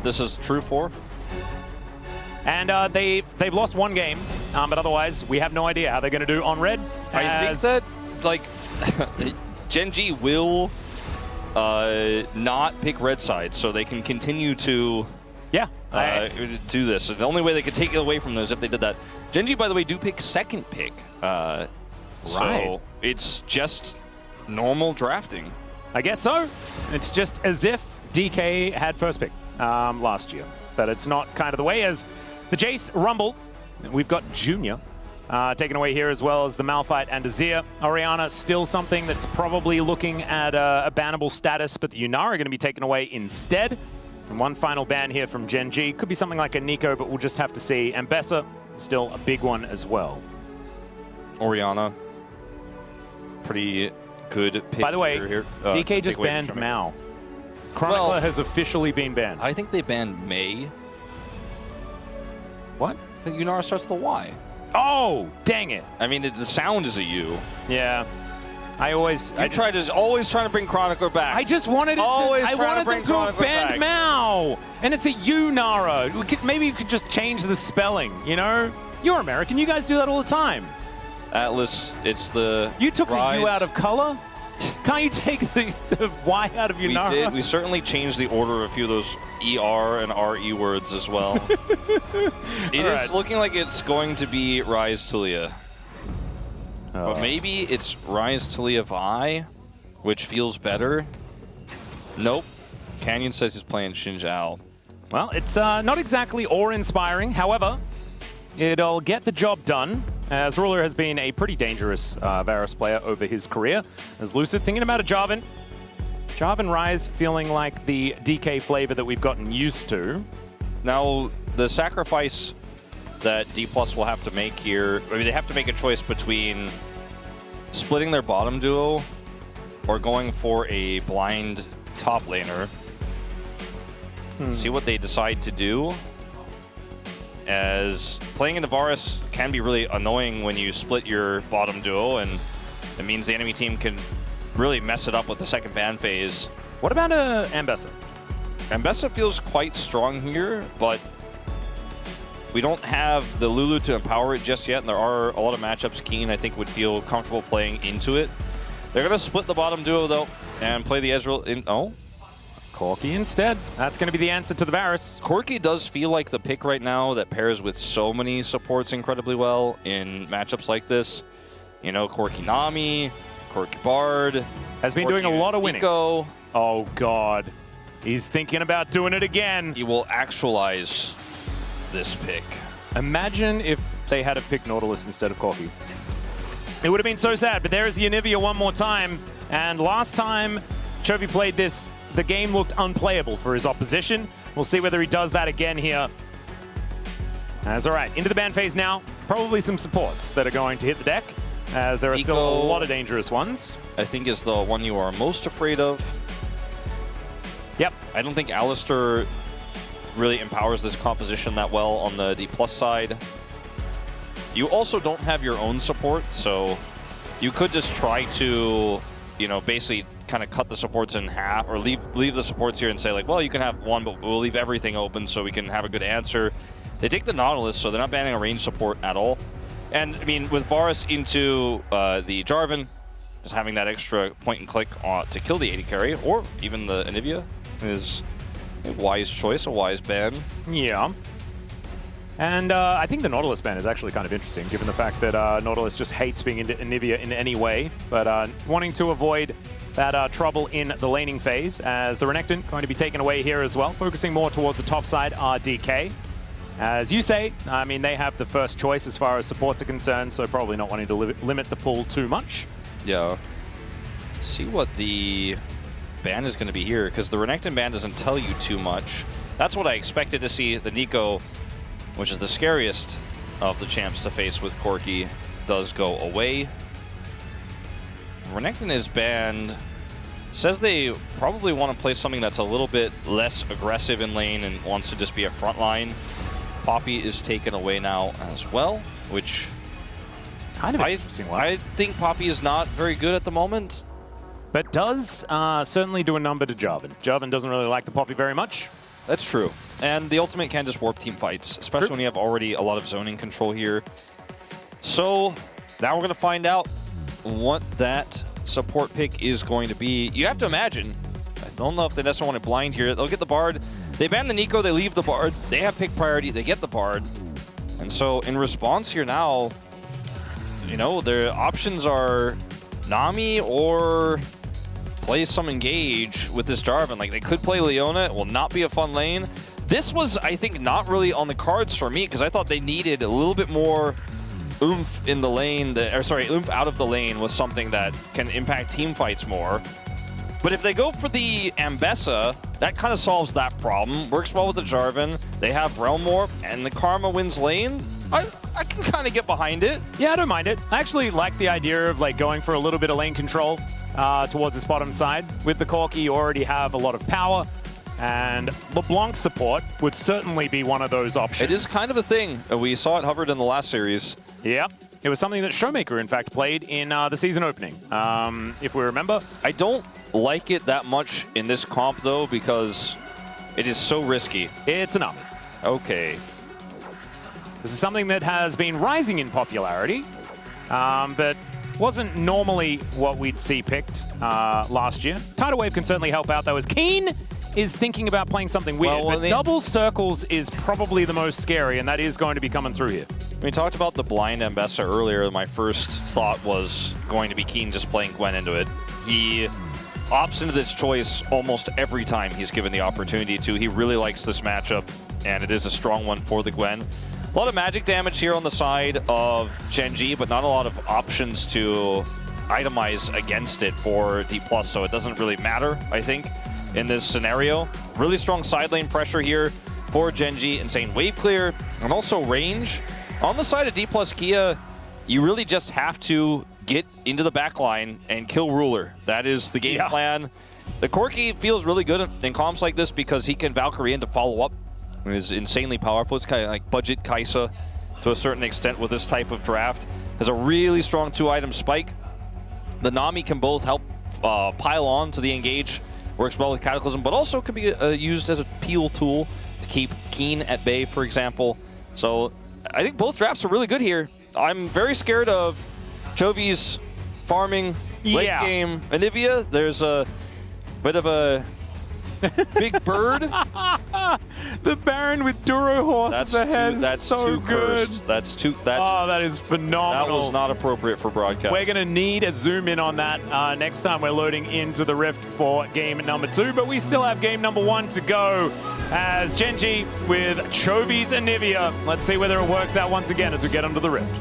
this is true for. And they've lost one game, but otherwise we have no idea how they're going to do on red. I think that like GENG will not pick red side, so they can continue to do this. The only way they could take it away from them is if they did that. GENG, by the way, do pick second pick. So it's just normal drafting. I guess so. It's just as if DK had first pick last year. But it's not kind of the way as the Jace Rumble. We've got Junior taken away here, as well as the Malphite and Azir. Orianna still something that's probably looking at a bannable status, but the Yunara are going to be taken away instead. And one final ban here from GENG. Could be something like a Nico, but we'll just have to see. And Bessa, still a big one as well. Orianna, pretty good pick. By the way, here. DK just banned Mao. Chronicler has officially been banned. I think they banned May. What? I think Yunara starts with a Y. Oh, dang it. I mean, the sound is a U. Yeah. I always always trying to bring Chronicler back. I just wanted it I wanted them to have banned Mao. And it's a Yunara. Maybe you could just change the spelling, you know? You're American. You guys do that all the time. Atlas, it's the You took the U out of color? Can't you take the Y out of Yunara? We did. We certainly changed the order of a few of those ER and RE words as well. It is looking like it's going to be Rise Talia. But maybe it's Rise Talia Vi, which feels better. Nope. Canyon says he's playing Xin Zhao. Well, it's not exactly awe-inspiring. However, it'll get the job done, as Ruler has been a pretty dangerous Varus player over his career. As Lucid thinking about a Jarvan. Jarvan Rise feeling like the DK flavor that we've gotten used to. Now, the sacrifice that D+ will have to make here, I mean, they have to make a choice between splitting their bottom duo or going for a blind top laner. See what they decide to do. As playing into Varus can be really annoying when you split your bottom duo, and it means the enemy team can really mess it up with the second ban phase. What about Ambessa? Ambessa feels quite strong here, but we don't have the Lulu to empower it just yet, and there are a lot of matchups Keen, I think, would feel comfortable playing into it. They're going to split the bottom duo, though, and play the Ezreal in... Oh. Corki instead. That's going to be the answer to the Varus. Corki does feel like the pick right now that pairs with so many supports incredibly well in matchups like this. You know, Corki Nami, Corki Bard. Has been doing a lot of winning. Nico. Oh, God. He's thinking about doing it again. He will actualize this pick. Imagine if they had picked Nautilus instead of Corki. It would have been so sad, but there is the Anivia one more time. And last time Chovy played this, the game looked unplayable for his opposition. We'll see whether he does that again here. That's all right. Into the ban phase now. Probably some supports that are going to hit the deck, as there are still a lot of dangerous ones. I think is the one you are most afraid of. Yep. I don't think Alistar really empowers this composition that well on the D+ side. You also don't have your own support, so you could just try to, you know, basically kind of cut the supports in half, or leave the supports here and say like, well, you can have one, but we'll leave everything open so we can have a good answer. They take the Nautilus, so they're not banning a range support at all. And I mean, with Varus into the Jarvan, just having that extra point and click to kill the AD carry, or even the Anivia, is a wise choice, a wise ban. Yeah. And I think the Nautilus ban is actually kind of interesting, given the fact that Nautilus just hates being into Anivia in any way, but wanting to avoid that trouble in the laning phase, as the Renekton going to be taken away here as well, focusing more towards the top side are DK. As you say, I mean, they have the first choice as far as supports are concerned, so probably not wanting to limit the pool too much. Yeah. See what the ban is going to be here, because the Renekton ban doesn't tell you too much. That's what I expected to see. The Nico, which is the scariest of the champs to face with Corki, does go away. Renekton is banned. Says they probably want to play something that's a little bit less aggressive in lane and wants to just be a front line. Poppy is taken away now as well, which kind of an interesting one. I think Poppy is not very good at the moment. But does certainly do a number to Jarvan. Jarvan doesn't really like the Poppy very much. That's true. And the ultimate can just warp team fights, especially when you have already a lot of zoning control here. So now we're going to find out what that support pick is going to be. You have to imagine, I don't know if they necessarily want to blind here. They'll get the Bard. They ban the Nico, they leave the Bard. They have pick priority, they get the Bard. And so in response here now, you know, their options are Nami or play some engage with this Jarvan. Like, they could play Leona, it will not be a fun lane. This was, I think, not really on the cards for me because I thought they needed a little bit more oomph in the lane, oomph out of the lane was something that can impact team fights more. But if they go for the Ambessa, that kind of solves that problem. Works well with the Jarvan. They have Realm Warp, and the Karma wins lane. I can kind of get behind it. Yeah, I don't mind it. I actually like the idea of like going for a little bit of lane control towards this bottom side. With the Corki, you already have a lot of power, and LeBlanc's support would certainly be one of those options. It is kind of a thing. We saw it hovered in the last series. Yeah. It was something that Showmaker, in fact, played in the season opening, if we remember. I don't like it that much in this comp, though, because it is so risky. It's an Nami. Okay. This is something that has been rising in popularity, but wasn't normally what we'd see picked last year. Tidal Wave can certainly help out, though, as Keen is thinking about playing something weird, but double circles is probably the most scary, and that is going to be coming through here. We talked about the blind Ambessa earlier. My first thought was going to be Keen just playing Gwen into it. He opts into this choice almost every time he's given the opportunity to. He really likes this matchup, and it is a strong one for the Gwen. A lot of magic damage here on the side of GENG, but not a lot of options to itemize against it for D+, so it doesn't really matter, I think, in this scenario. Really strong side lane pressure here for GENG. Insane wave clear, and also range. On the side of D+ Kia, you really just have to get into the back line and kill Ruler. That is the game plan. The Corki feels really good in comps like this because he can Valkyrie in to follow up. It is insanely powerful. It's kind of like budget Kai'Sa to a certain extent with this type of draft. Has a really strong 2-item spike. The Nami can both help pile on to the engage. Works well with Cataclysm, but also can be used as a peel tool to keep Keen at bay, for example. So I think both drafts are really good here. I'm very scared of Chovy's farming late game Anivia. There's a bit of a big bird. The Baron with Duro Horse at the head. That's so too good. Cursed. Oh, that is phenomenal. That was not appropriate for broadcast. We're going to need a zoom in on that next time we're loading into the Rift for game number 2, but we still have game number 1 to go as GENG with Chovy's Anivia. Let's see whether it works out once again as we get onto the Rift.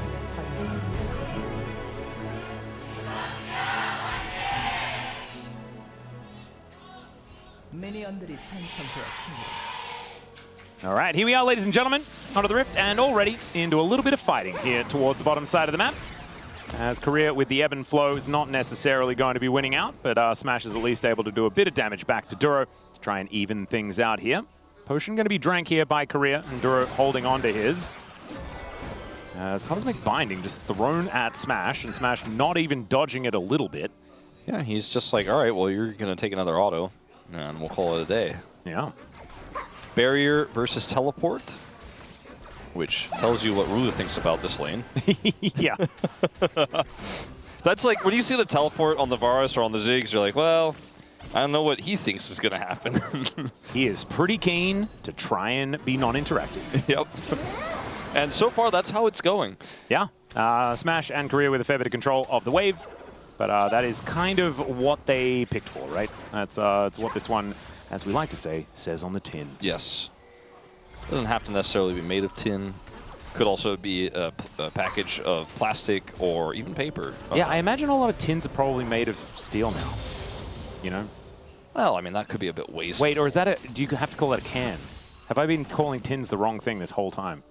All right, here we are, ladies and gentlemen, onto the Rift, and already into a little bit of fighting here towards the bottom side of the map. As Korea with the ebb and flow is not necessarily going to be winning out, but Smash is at least able to do a bit of damage back to Duro to try and even things out here. Potion going to be drank here by Korea, and Duro holding on to his. As Cosmic Binding just thrown at Smash, and Smash not even dodging it a little bit. Yeah, he's just like, all right, well, you're going to take another auto, and we'll call it a day. Yeah. Barrier versus teleport, which tells you what Ruler thinks about this lane. Yeah. That's like, when you see the teleport on the Varus or on the Ziggs, you're like, well, I don't know what he thinks is going to happen. He is pretty keen to try and be non-interactive. Yep. And so far, that's how it's going. Yeah. Smash and Korea with a fair bit of control of the wave. But that is kind of what they picked for, right? That's it's what this one, as we like to say, says on the tin. Yes. Doesn't have to necessarily be made of tin. Could also be a package of plastic or even paper. Yeah, I imagine a lot of tins are probably made of steel now. You know? Well, I mean, that could be a bit wasteful. Wait, or is that do you have to call that a can? Have I been calling tins the wrong thing this whole time?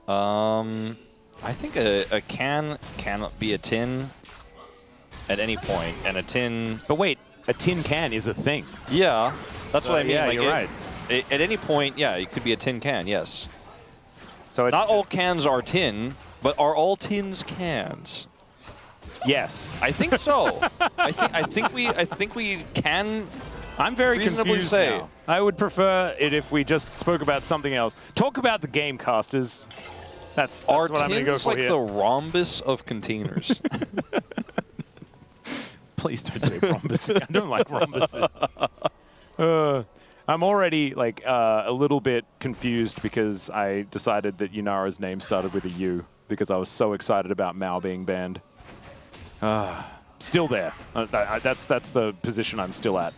I think a can cannot be a tin at any point, and a tin... But wait, a tin can is a thing. Yeah, that's what I mean. Yeah, like you're right. At any point, yeah, it could be a tin can, yes. So not all cans are tin, but are all tins cans? Yes. I think so. I think we can I'm very reasonably confused say. now. I would prefer it if we just spoke about something else. Talk about the game casters. That's what I'm going to go for like here. the rhombus of containers. Please don't say rhombus. I don't like rhombuses. I'm already like a little bit confused because I decided that Yunara's name started with a U because I was so excited about Mao being banned. Still there. That's the position I'm still at.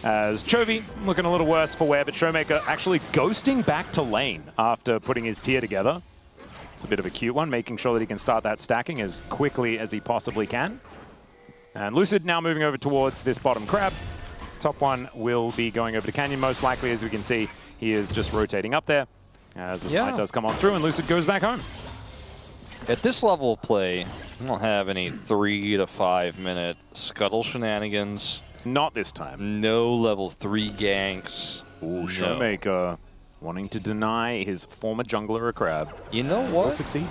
As Chovy looking a little worse for wear, but Showmaker actually ghosting back to lane after putting his tier together. It's a bit of a cute one, making sure that he can start that stacking as quickly as he possibly can. And Lucid now moving over towards this bottom crab. Top one will be going over to Canyon most likely. As we can see, he is just rotating up there as the smite does come on through and Lucid goes back home. At this level of play, we don't have any 3 to 5 minute scuttle shenanigans. Not this time. No levels 3 ganks. Ooh, Showmaker wanting to deny his former jungler a crab. You know what? Will succeed.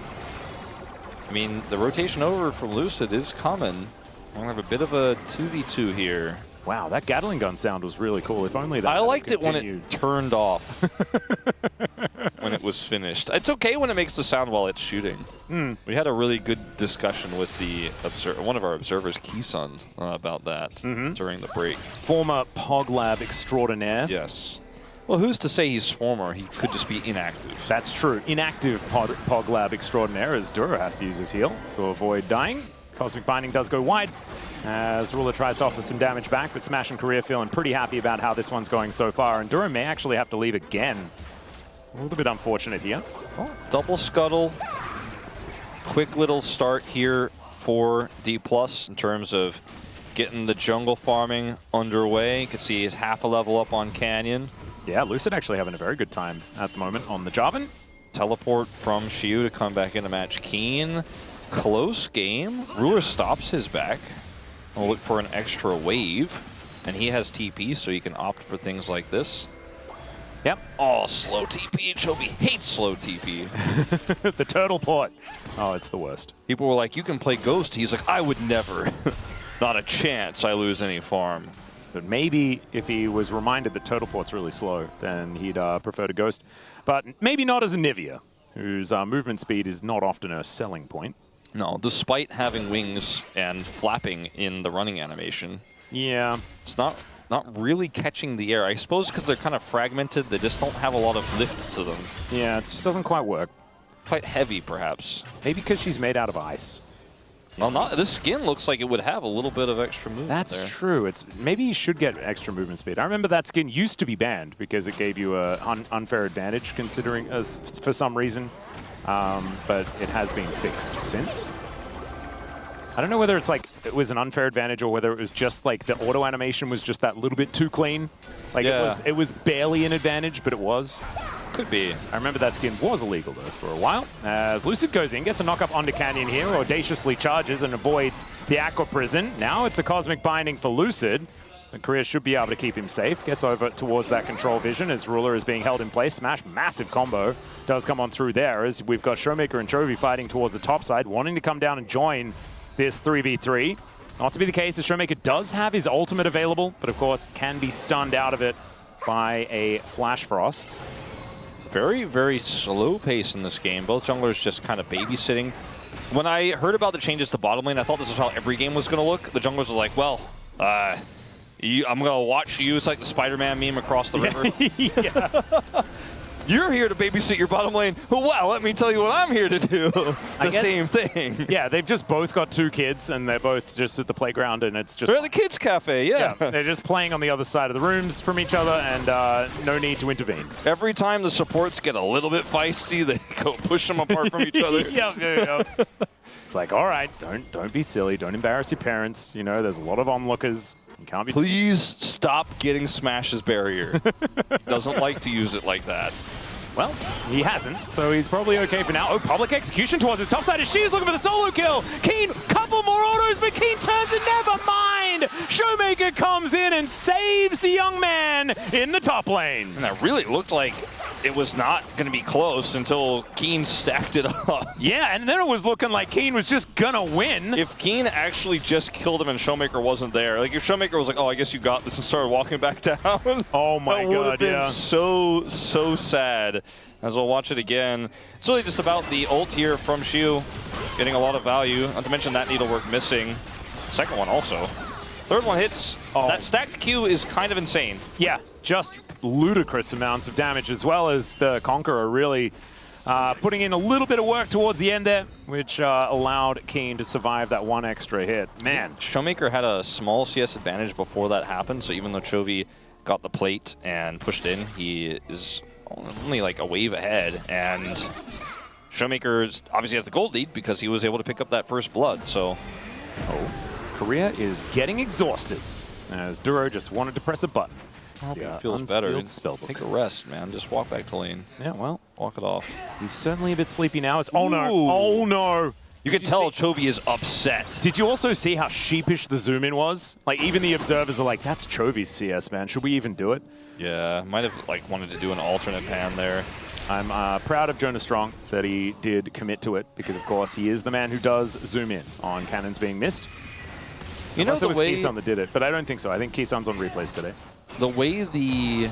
I mean, the rotation over from Lucid is coming. We're going to have a bit of a 2v2 here. Wow, that Gatling gun sound was really cool. If only that I liked it when it turned off. When it was finished. It's okay when it makes the sound while it's shooting. We had a really good discussion with the one of our observers, Kisun, about that during the break. Former Pog Lab extraordinaire. Yes. Well, who's to say he's former? He could just be inactive. That's true. Inactive Pog Lab extraordinaire as Duro has to use his heal to avoid dying. Cosmic Binding does go wide as Ruler tries to offer some damage back, but Smash and Korea feeling pretty happy about how this one's going so far, and Duro may actually have to leave again. A little bit unfortunate here. Oh, double scuttle. Quick little start here for D+ in terms of getting the jungle farming underway. You can see he's half a level up on Canyon. Yeah, Lucid actually having a very good time at the moment on the Jarvan. Teleport from Shiu to come back in to match Keen. Close game. Ruler stops his back. We'll look for an extra wave. And he has TP, so he can opt for things like this. Yep. Oh, slow TP. Chovy hates slow TP. The turtle port. Oh, it's the worst. People were like, you can play Ghost. He's like, I would never. Not a chance I lose any farm. But maybe if he was reminded that turtle port's really slow, then he'd prefer to Ghost. But maybe not as a Nivea, whose movement speed is not often a selling point. No, despite having wings and flapping in the running animation. Yeah. It's not really catching the air. I suppose because they're kind of fragmented, they just don't have a lot of lift to them. Yeah, it just doesn't quite work. Quite heavy, perhaps. Maybe because she's made out of ice. Well, this skin looks like it would have a little bit of extra movement. That's true. Maybe you should get extra movement speed. I remember that skin used to be banned because it gave you an unfair advantage, considering for some reason. But it has been fixed since. I don't know whether it's like it was an unfair advantage or whether it was just like the auto animation was just that little bit too clean. Like it was barely an advantage, but it was. Could be. I remember that skin was illegal though for a while. As Lucid goes in, gets a knock up onto Canyon here, audaciously charges and avoids the Aqua Prison. Now it's a Cosmic Binding for Lucid. And Korea should be able to keep him safe. Gets over towards that control vision as Ruler is being held in place. Smash, massive combo does come on through there as we've got Showmaker and Chovy fighting towards the top side, wanting to come down and join this 3v3. Not to be the case as Showmaker does have his ultimate available, but of course can be stunned out of it by a Flash Frost. Very, very slow pace in this game. Both junglers just kind of babysitting. When I heard about the changes to bottom lane, I thought this is how every game was going to look. The junglers were like, well, I'm going to watch you. It's like the Spider-Man meme across the river. Yeah. You're here to babysit your bottom lane. Well, let me tell you what I'm here to do. The same thing. Yeah, they've just both got 2 kids, and they're both just at the playground, and it's just... They're at the kids' cafe, yeah. They're just playing on the other side of the rooms from each other, and no need to intervene. Every time the supports get a little bit feisty, they go push them apart from each other. Yep. It's like, all right, don't be silly. Don't embarrass your parents. You know, there's a lot of onlookers. You can't be... Please stop getting Smash's barrier. He doesn't like to use it like that. Well, he hasn't, so he's probably okay for now. Oh, public execution towards his top side as she's looking for the solo kill. Keen, couple more autos, but Keen turns it, never mind. Showmaker comes in and saves the young man in the top lane. And that really looked like it was not going to be close until Keen stacked it up. Yeah, and then it was looking like Keen was just gonna win. If Keen actually just killed him and Showmaker wasn't there, like if Showmaker was like, oh, I guess you got this and started walking back down, oh my that would god, have been yeah. so sad. As we'll watch it again. It's really just about the ult here from Shu, getting a lot of value. Not to mention that needlework missing. Second one also. Third one hits. Oh. That stacked Q is kind of insane. Yeah, just ludicrous amounts of damage, as well as the Conqueror really putting in a little bit of work towards the end there, which allowed Keen to survive that one extra hit. Man. Showmaker had a small CS advantage before that happened, so even though Chovy got the plate and pushed in, he is only like a wave ahead, and Showmaker obviously has the gold lead because he was able to pick up that first blood, so... Korea is getting exhausted, as Duro just wanted to press a button. I hope he feels better. Spellbook. Take a rest, man. Just walk back to lane. Yeah, well. Walk it off. He's certainly a bit sleepy now. It's, oh no, oh no! You can tell Chovy is upset. Did you also see how sheepish the zoom in was? Like, even the observers are like, that's Chovy's CS, man. Should we even do it? Yeah, might have like wanted to do an alternate pan there. I'm proud of Jonas Strong that he did commit to it, because of course he is the man who does zoom in on cannons being missed. You know, it was Kisan that did it, but I don't think so. I think Kisan's on replays today. The way the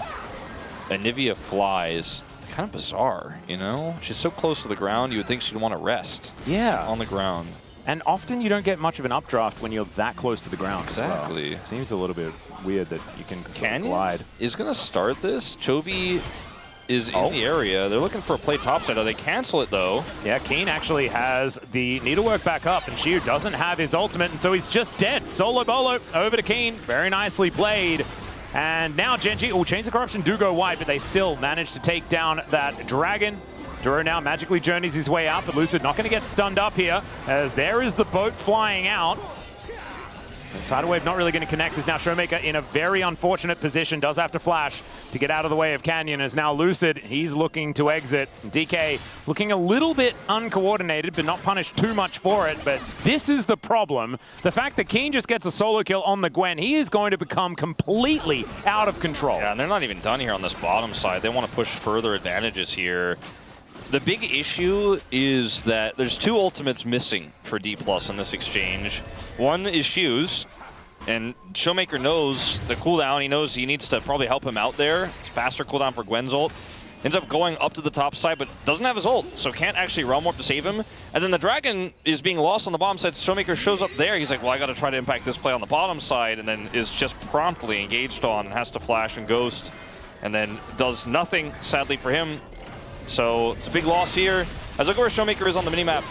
Anivia flies, kind of bizarre, you know? She's so close to the ground, you would think she'd want to rest. Yeah. On the ground. And often you don't get much of an updraft when you're that close to the ground. Exactly. Well. It seems a little bit weird that you can sort of glide. Is going to start this. Chovy is in the area. They're looking for a play topside. They cancel it, though. Yeah, Keen actually has the needlework back up, and Shiu doesn't have his ultimate, and so he's just dead. Solo Bolo over to Keen. Very nicely played. And now GENG, Chains of Corruption do go wide, but they still manage to take down that dragon. Duro now magically journeys his way out, but Lucid not going to get stunned up here, as there is the boat flying out. The tidal wave not really going to connect, as now Showmaker in a very unfortunate position, does have to flash to get out of the way of Canyon, as now Lucid, he's looking to exit. DK looking a little bit uncoordinated, but not punished too much for it, but this is the problem. The fact that Keen just gets a solo kill on the Gwen, he is going to become completely out of control. Yeah, and they're not even done here on this bottom side. They want to push further advantages here. The big issue is that there's two ultimates missing for D+ in this exchange. One is Shu's, and Showmaker knows the cooldown. He knows he needs to probably help him out there. It's faster cooldown for Gwen's ult. Ends up going up to the top side, but doesn't have his ult, so can't actually realm warp to save him. And then the dragon is being lost on the bottom side. Showmaker shows up there. He's like, well, I got to try to impact this play on the bottom side, and then is just promptly engaged on and has to flash and ghost, and then does nothing, sadly for him. So it's a big loss here. As look where Showmaker is on the minimap.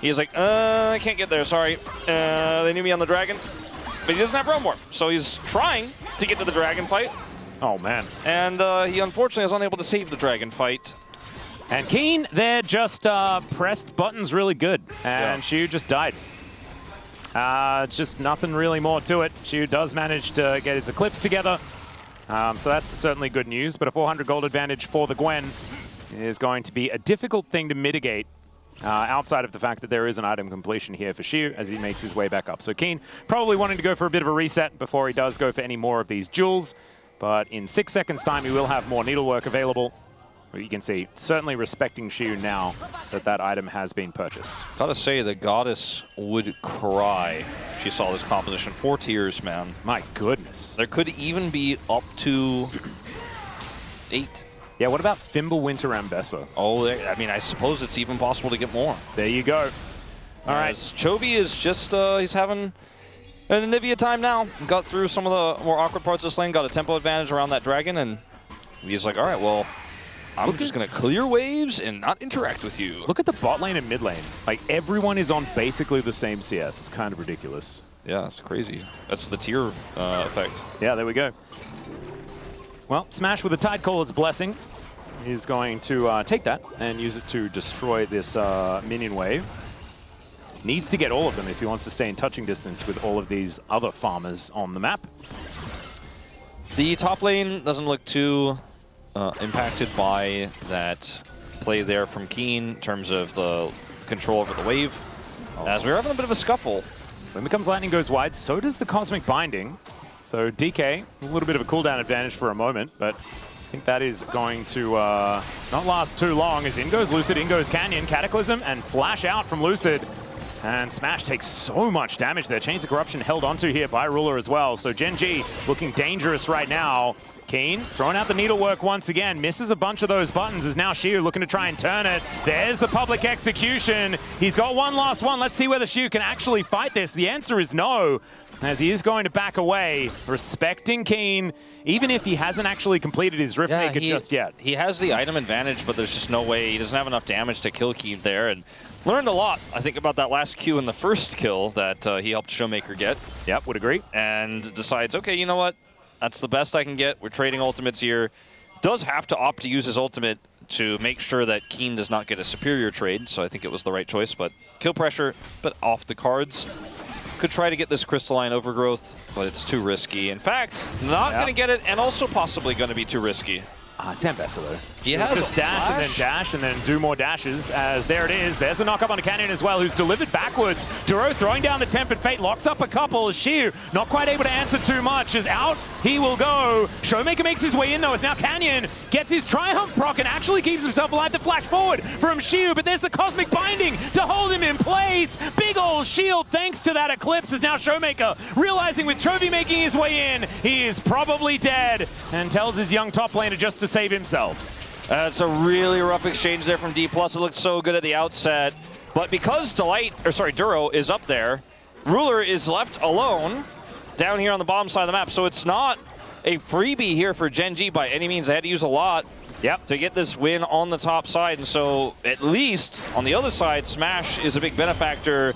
He's like, I can't get there, sorry. They need me on the dragon. But he doesn't have realm warp, so he's trying to get to the dragon fight. Oh, man. And he unfortunately is unable to save the dragon fight. And Keen there just pressed buttons really good, and Shu just died. Just nothing really more to it. Shu does manage to get his Eclipse together, so that's certainly good news. But a 400 gold advantage for the Gwen is going to be a difficult thing to mitigate, outside of the fact that there is an item completion here for Shu as he makes his way back up. So Keen probably wanting to go for a bit of a reset before he does go for any more of these jewels. But in 6 seconds' time, he will have more needlework available. But you can see, certainly respecting Shu now that that item has been purchased. Gotta say, the Goddess would cry if she saw this composition. 4 tiers, man. My goodness. There could even be up to 8. Yeah, what about Fimbulwinter Ambessa? Oh, I mean, I suppose it's even possible to get more. There you go. All right. Chovy is just, he's having an Anivia time now. Got through some of the more awkward parts of this lane, got a tempo advantage around that dragon, and he's like, all right, well, I'm just going to clear waves and not interact with you. Look at the bot lane and mid lane. Like, everyone is on basically the same CS. It's kind of ridiculous. Yeah, it's crazy. That's the tier effect. Yeah, there we go. Well, Smash with a Tide Caller's Blessing is going to take that and use it to destroy this minion wave. Needs to get all of them if he wants to stay in touching distance with all of these other farmers on the map. The top lane doesn't look too impacted by that play there from Keen in terms of the control over the wave. As we're having a bit of a scuffle. When Becomes Lightning goes wide, so does the Cosmic Binding. So DK, a little bit of a cooldown advantage for a moment, but think that is going to not last too long, as in goes Lucid, in goes Canyon, Cataclysm, and Flash out from Lucid. And Smash takes so much damage there. Chains of Corruption held onto here by Ruler as well. So GENG looking dangerous right now. Keen throwing out the needlework once again. Misses a bunch of those buttons as now Shiu looking to try and turn it. There's the public execution. He's got one last one. Let's see whether Shiu can actually fight this. The answer is no, as he is going to back away, respecting Keen, even if he hasn't actually completed his Riftmaker just yet. He has the item advantage, but there's just no way. He doesn't have enough damage to kill Keen there. And learned a lot, I think, about that last Q in the first kill that he helped Showmaker get. Yep, would agree. And decides, okay, you know what? That's the best I can get. We're trading ultimates here. Does have to opt to use his ultimate to make sure that Keen does not get a superior trade, so I think it was the right choice. But kill pressure, but off the cards. Could try to get this Crystalline Overgrowth, but it's too risky. In fact, not going to get it, and also possibly going to be too risky. It's Ambessa though. He has just dash and then do more dashes, as there it is. There's a knock-up on a Canyon as well, who's delivered backwards. Duro throwing down the Tempered Fate, locks up a couple. Shiu not quite able to answer too much, is out. He will go. Showmaker makes his way in though, as now Canyon gets his Triumph proc and actually keeps himself alive. The flash forward from Shiu, but there's the Cosmic Binding to hold him in place. Big ol' shield thanks to that Eclipse, as now Showmaker realizing with Chovy making his way in, he is probably dead, and tells his young top laner just to save himself. It's a really rough exchange there from D+. It looks so good at the outset. But because Duro is up there, Ruler is left alone down here on the bottom side of the map. So it's not a freebie here for GENG by any means. They had to use a lot to get this win on the top side. And so at least on the other side, Smash is a big benefactor.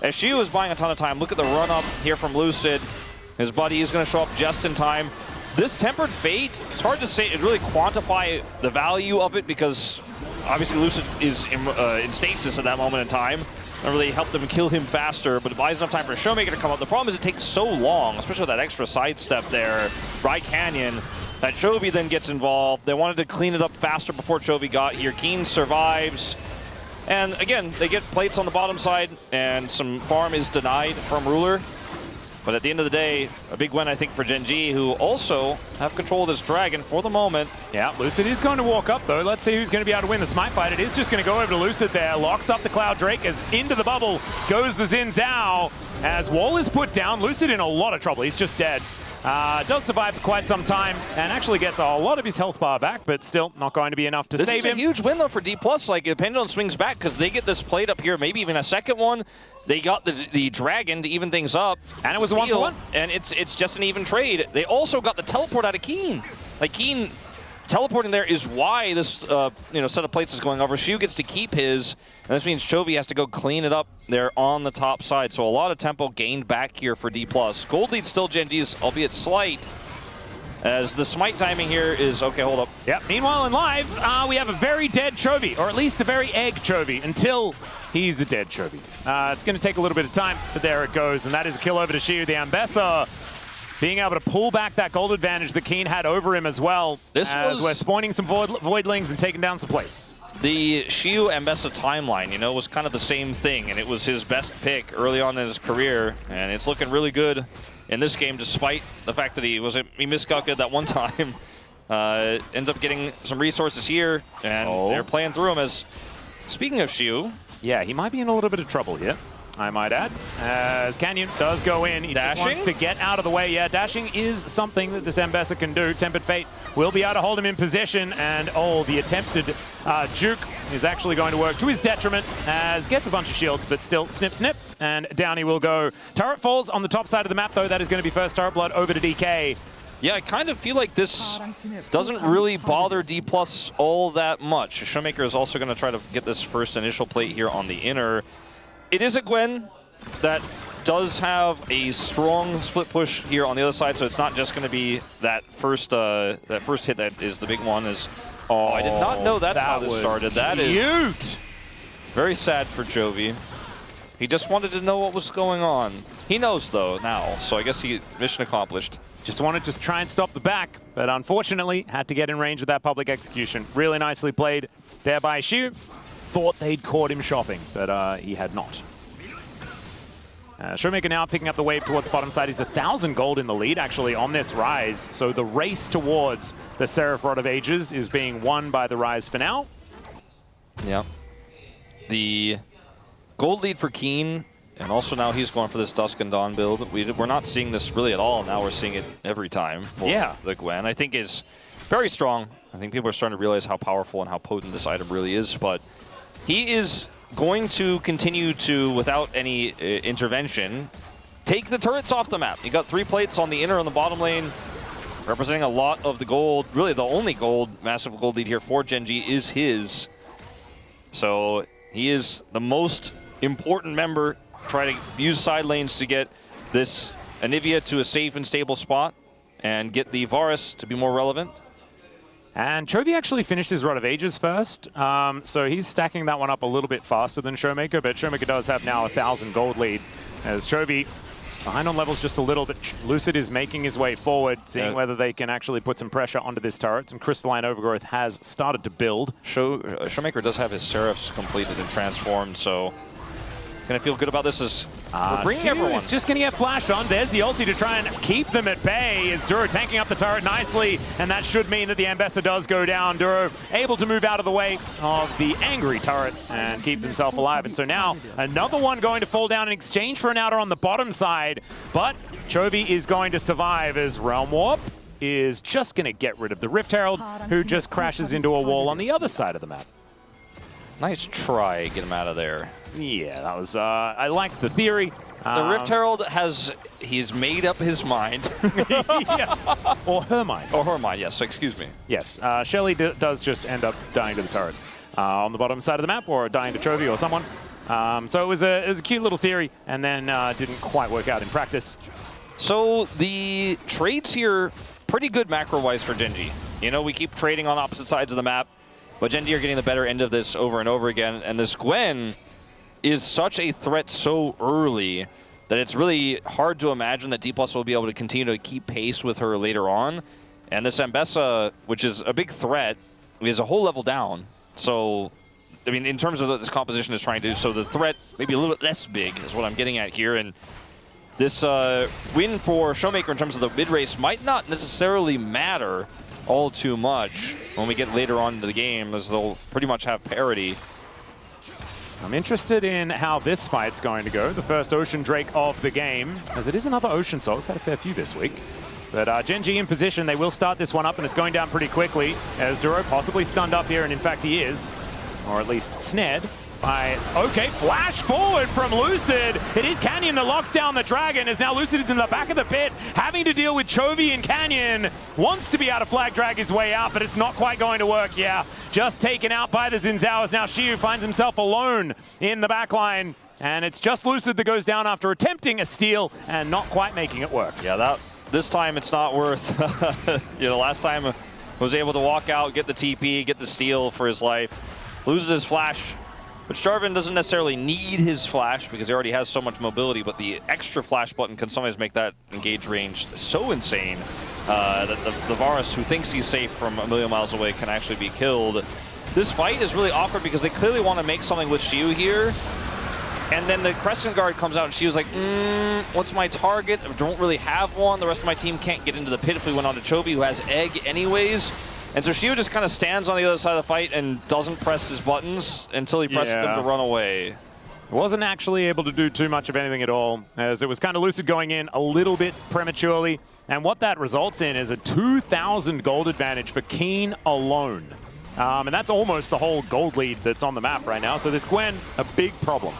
As Shiu is buying a ton of time, look at the run up here from Lucid. His buddy is going to show up just in time. This Tempered Fate, it's hard to say, really quantify the value of it, because obviously Lucid is in stasis at that moment in time. That really helped them kill him faster, but it buys enough time for Showmaker to come up. The problem is it takes so long, especially with that extra sidestep there by Canyon, that Chovy then gets involved. They wanted to clean it up faster before Chovy got here. Keen survives. And again, they get plates on the bottom side, and some farm is denied from Ruler. But at the end of the day, a big win, I think, for GENG, who also have control of this Dragon for the moment. Yeah, Lucid is going to walk up, though. Let's see who's going to be able to win the Smite fight. It is just going to go over to Lucid there. Locks up the Cloud Drake as into the bubble goes the Xin Zhao. As Wall is put down, Lucid in a lot of trouble. He's just dead. Does survive for quite some time and actually gets a lot of his health bar back, but still not going to be enough to save him. This is a huge win, though, for D+. Like, the pendulum swings back because they get this plate up here, maybe even a second one. They got the Dragon to even things up. And it was a 1-for-1. And it's just an even trade. They also got the teleport out of Keen. Like, Keen teleporting there is why this set of plates is going over. Shiu gets to keep his, and this means Chovy has to go clean it up there on the top side. So a lot of tempo gained back here for D+. Gold lead still GENG's, albeit slight, as the smite timing here is, okay, hold up. Yep, meanwhile in live, we have a very dead Chovy, or at least a very egg Chovy, until he's a dead Chovy. It's going to take a little bit of time, but there it goes, and that is a kill over to Shiu. The Ambessa being able to pull back that gold advantage that Keen had over him as well, as we're spawning some voidlings and taking down some plates. The Shiu Ambessa timeline, was kind of the same thing, and it was his best pick early on in his career, and it's looking really good in this game, despite the fact that he miscalculated that one time. Ends up getting some resources here, and they're playing through him. As speaking of Shiu, yeah, he might be in a little bit of trouble here, I might add, as Canyon does go in. He just wants to get out of the way. Yeah, dashing is something that this Ambessa can do. Tempered Fate will be able to hold him in position, and the attempted juke is actually going to work to his detriment, as gets a bunch of shields, but still snip, snip, and down he will go. Turret falls on the top side of the map, though. That is going to be first turret blood over to DK. Yeah, I kind of feel like this doesn't really bother D+ all that much. Showmaker is also going to try to get this first initial plate here on the inner. It is a Gwen that does have a strong split push here on the other side, so it's not just going to be that first hit that is the big one. I did not know that's how this started. That is very sad for Chovy. He just wanted to know what was going on. He knows, though, now, so I guess mission accomplished. Just wanted to try and stop the back, but unfortunately had to get in range of that public execution. Really nicely played there by Shiu. Thought they'd caught him shopping, but he had not. Showmaker now picking up the wave towards bottom side. He's 1,000 gold in the lead, actually, on this Rise. So the race towards the Seraph Rod of Ages is being won by the Rise for now. Yeah. The gold lead for Keen, and also now he's going for this Dusk and Dawn build. We're not seeing this really at all. Now we're seeing it every time for the Gwen. I think is very strong. I think people are starting to realize how powerful and how potent this item really is, but he is going to continue to, without any intervention, take the turrets off the map. You got 3 plates on the inner and the bottom lane, representing a lot of the gold. Really, the only massive gold lead here for GENG is his. So he is the most important member. Try to use side lanes to get this Anivia to a safe and stable spot and get the Varus to be more relevant. And Chovy actually finished his Rod of Ages first, so he's stacking that one up a little bit faster than Showmaker, but Showmaker does have now 1,000 gold lead, as Chovy behind on levels just a little bit. Lucid is making his way forward, seeing whether they can actually put some pressure onto this turret. Some Crystalline Overgrowth has started to build. Showmaker does have his Seraphs completed and transformed, so gonna feel good about this as we're bringing everyone. It's just gonna get flashed on. There's the ulti to try and keep them at bay. Is Duro tanking up the turret nicely, and that should mean that the Ambessa does go down. Duro able to move out of the way of the angry turret and keeps himself alive. And so now another one going to fall down in exchange for an outer on the bottom side, but Chovy is going to survive as Realm Warp is just gonna get rid of the Rift Herald, who just crashes into a wall on the other side of the map. Nice try, get him out of there. Yeah, that was, I like the theory. The Rift Herald he's made up his mind. Yeah. Or her mind. Or her mind, yes, excuse me. Yes, Shelly does just end up dying to the turret on the bottom side of the map, or dying to Chovy or someone. So it was a cute little theory, and then didn't quite work out in practice. So the trades here, pretty good macro-wise for GENG. You know, we keep trading on opposite sides of the map, but GENG are getting the better end of this over and over again, and this Gwen is such a threat so early that it's really hard to imagine that D+ will be able to continue to keep pace with her later on. And this Ambessa, which is a big threat, is a whole level down. So, I mean, in terms of what this composition is trying to do, so the threat maybe a little bit less big is what I'm getting at here. And this win for Showmaker in terms of the mid-race might not necessarily matter all too much when we get later on into the game, as they'll pretty much have parity. I'm interested in how this fight's going to go. The first Ocean Drake of the game, as it is another Ocean Soul. We've had a fair few this week. But GENG in position, they will start this one up, and it's going down pretty quickly, as Duro possibly stunned up here, and in fact he is, or at least snared by, okay, flash forward from Lucid. It is Canyon that locks down the Dragon, as now Lucid is in the back of the pit, having to deal with Chovy, and Canyon wants to be able to flag drag his way out, but it's not quite going to work. Yeah, just taken out by the Xin Zhao, as now Xiu finds himself alone in the backline, and it's just Lucid that goes down after attempting a steal and not quite making it work. Yeah, this time it's not worth, you know, last time was able to walk out, get the TP, get the steal for his life, loses his flash. Which Jarvan doesn't necessarily need his flash because he already has so much mobility, but the extra flash button can sometimes make that engage range so insane that the Varus, who thinks he's safe from a million miles away, can actually be killed. This fight is really awkward because they clearly want to make something with Xiu here. And then the Crescent Guard comes out and Xiu's like, what's my target? I don't really have one. The rest of my team can't get into the pit if we went on to Chovy, who has Egg anyways. And so Xiu just kind of stands on the other side of the fight and doesn't press his buttons until he presses them to run away. Wasn't actually able to do too much of anything at all, as it was kind of Lucid going in a little bit prematurely. And what that results in is a 2,000 gold advantage for Keen alone. And that's almost the whole gold lead that's on the map right now. So this Gwen, a big problem.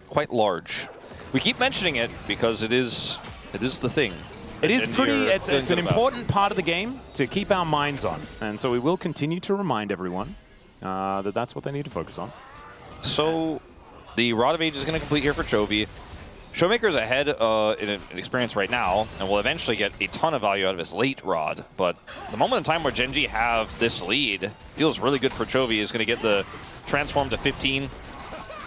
Quite large. We keep mentioning it because it is the thing. It is pretty, it's an important part of the game to keep our minds on. And so we will continue to remind everyone that that's what they need to focus on. So the Rod of Age is going to complete here for Chovy. Showmaker's ahead in experience right now, and will eventually get a ton of value out of his late Rod. But the moment in time where GENG have this lead feels really good for Chovy. Is going to get the transform to 15.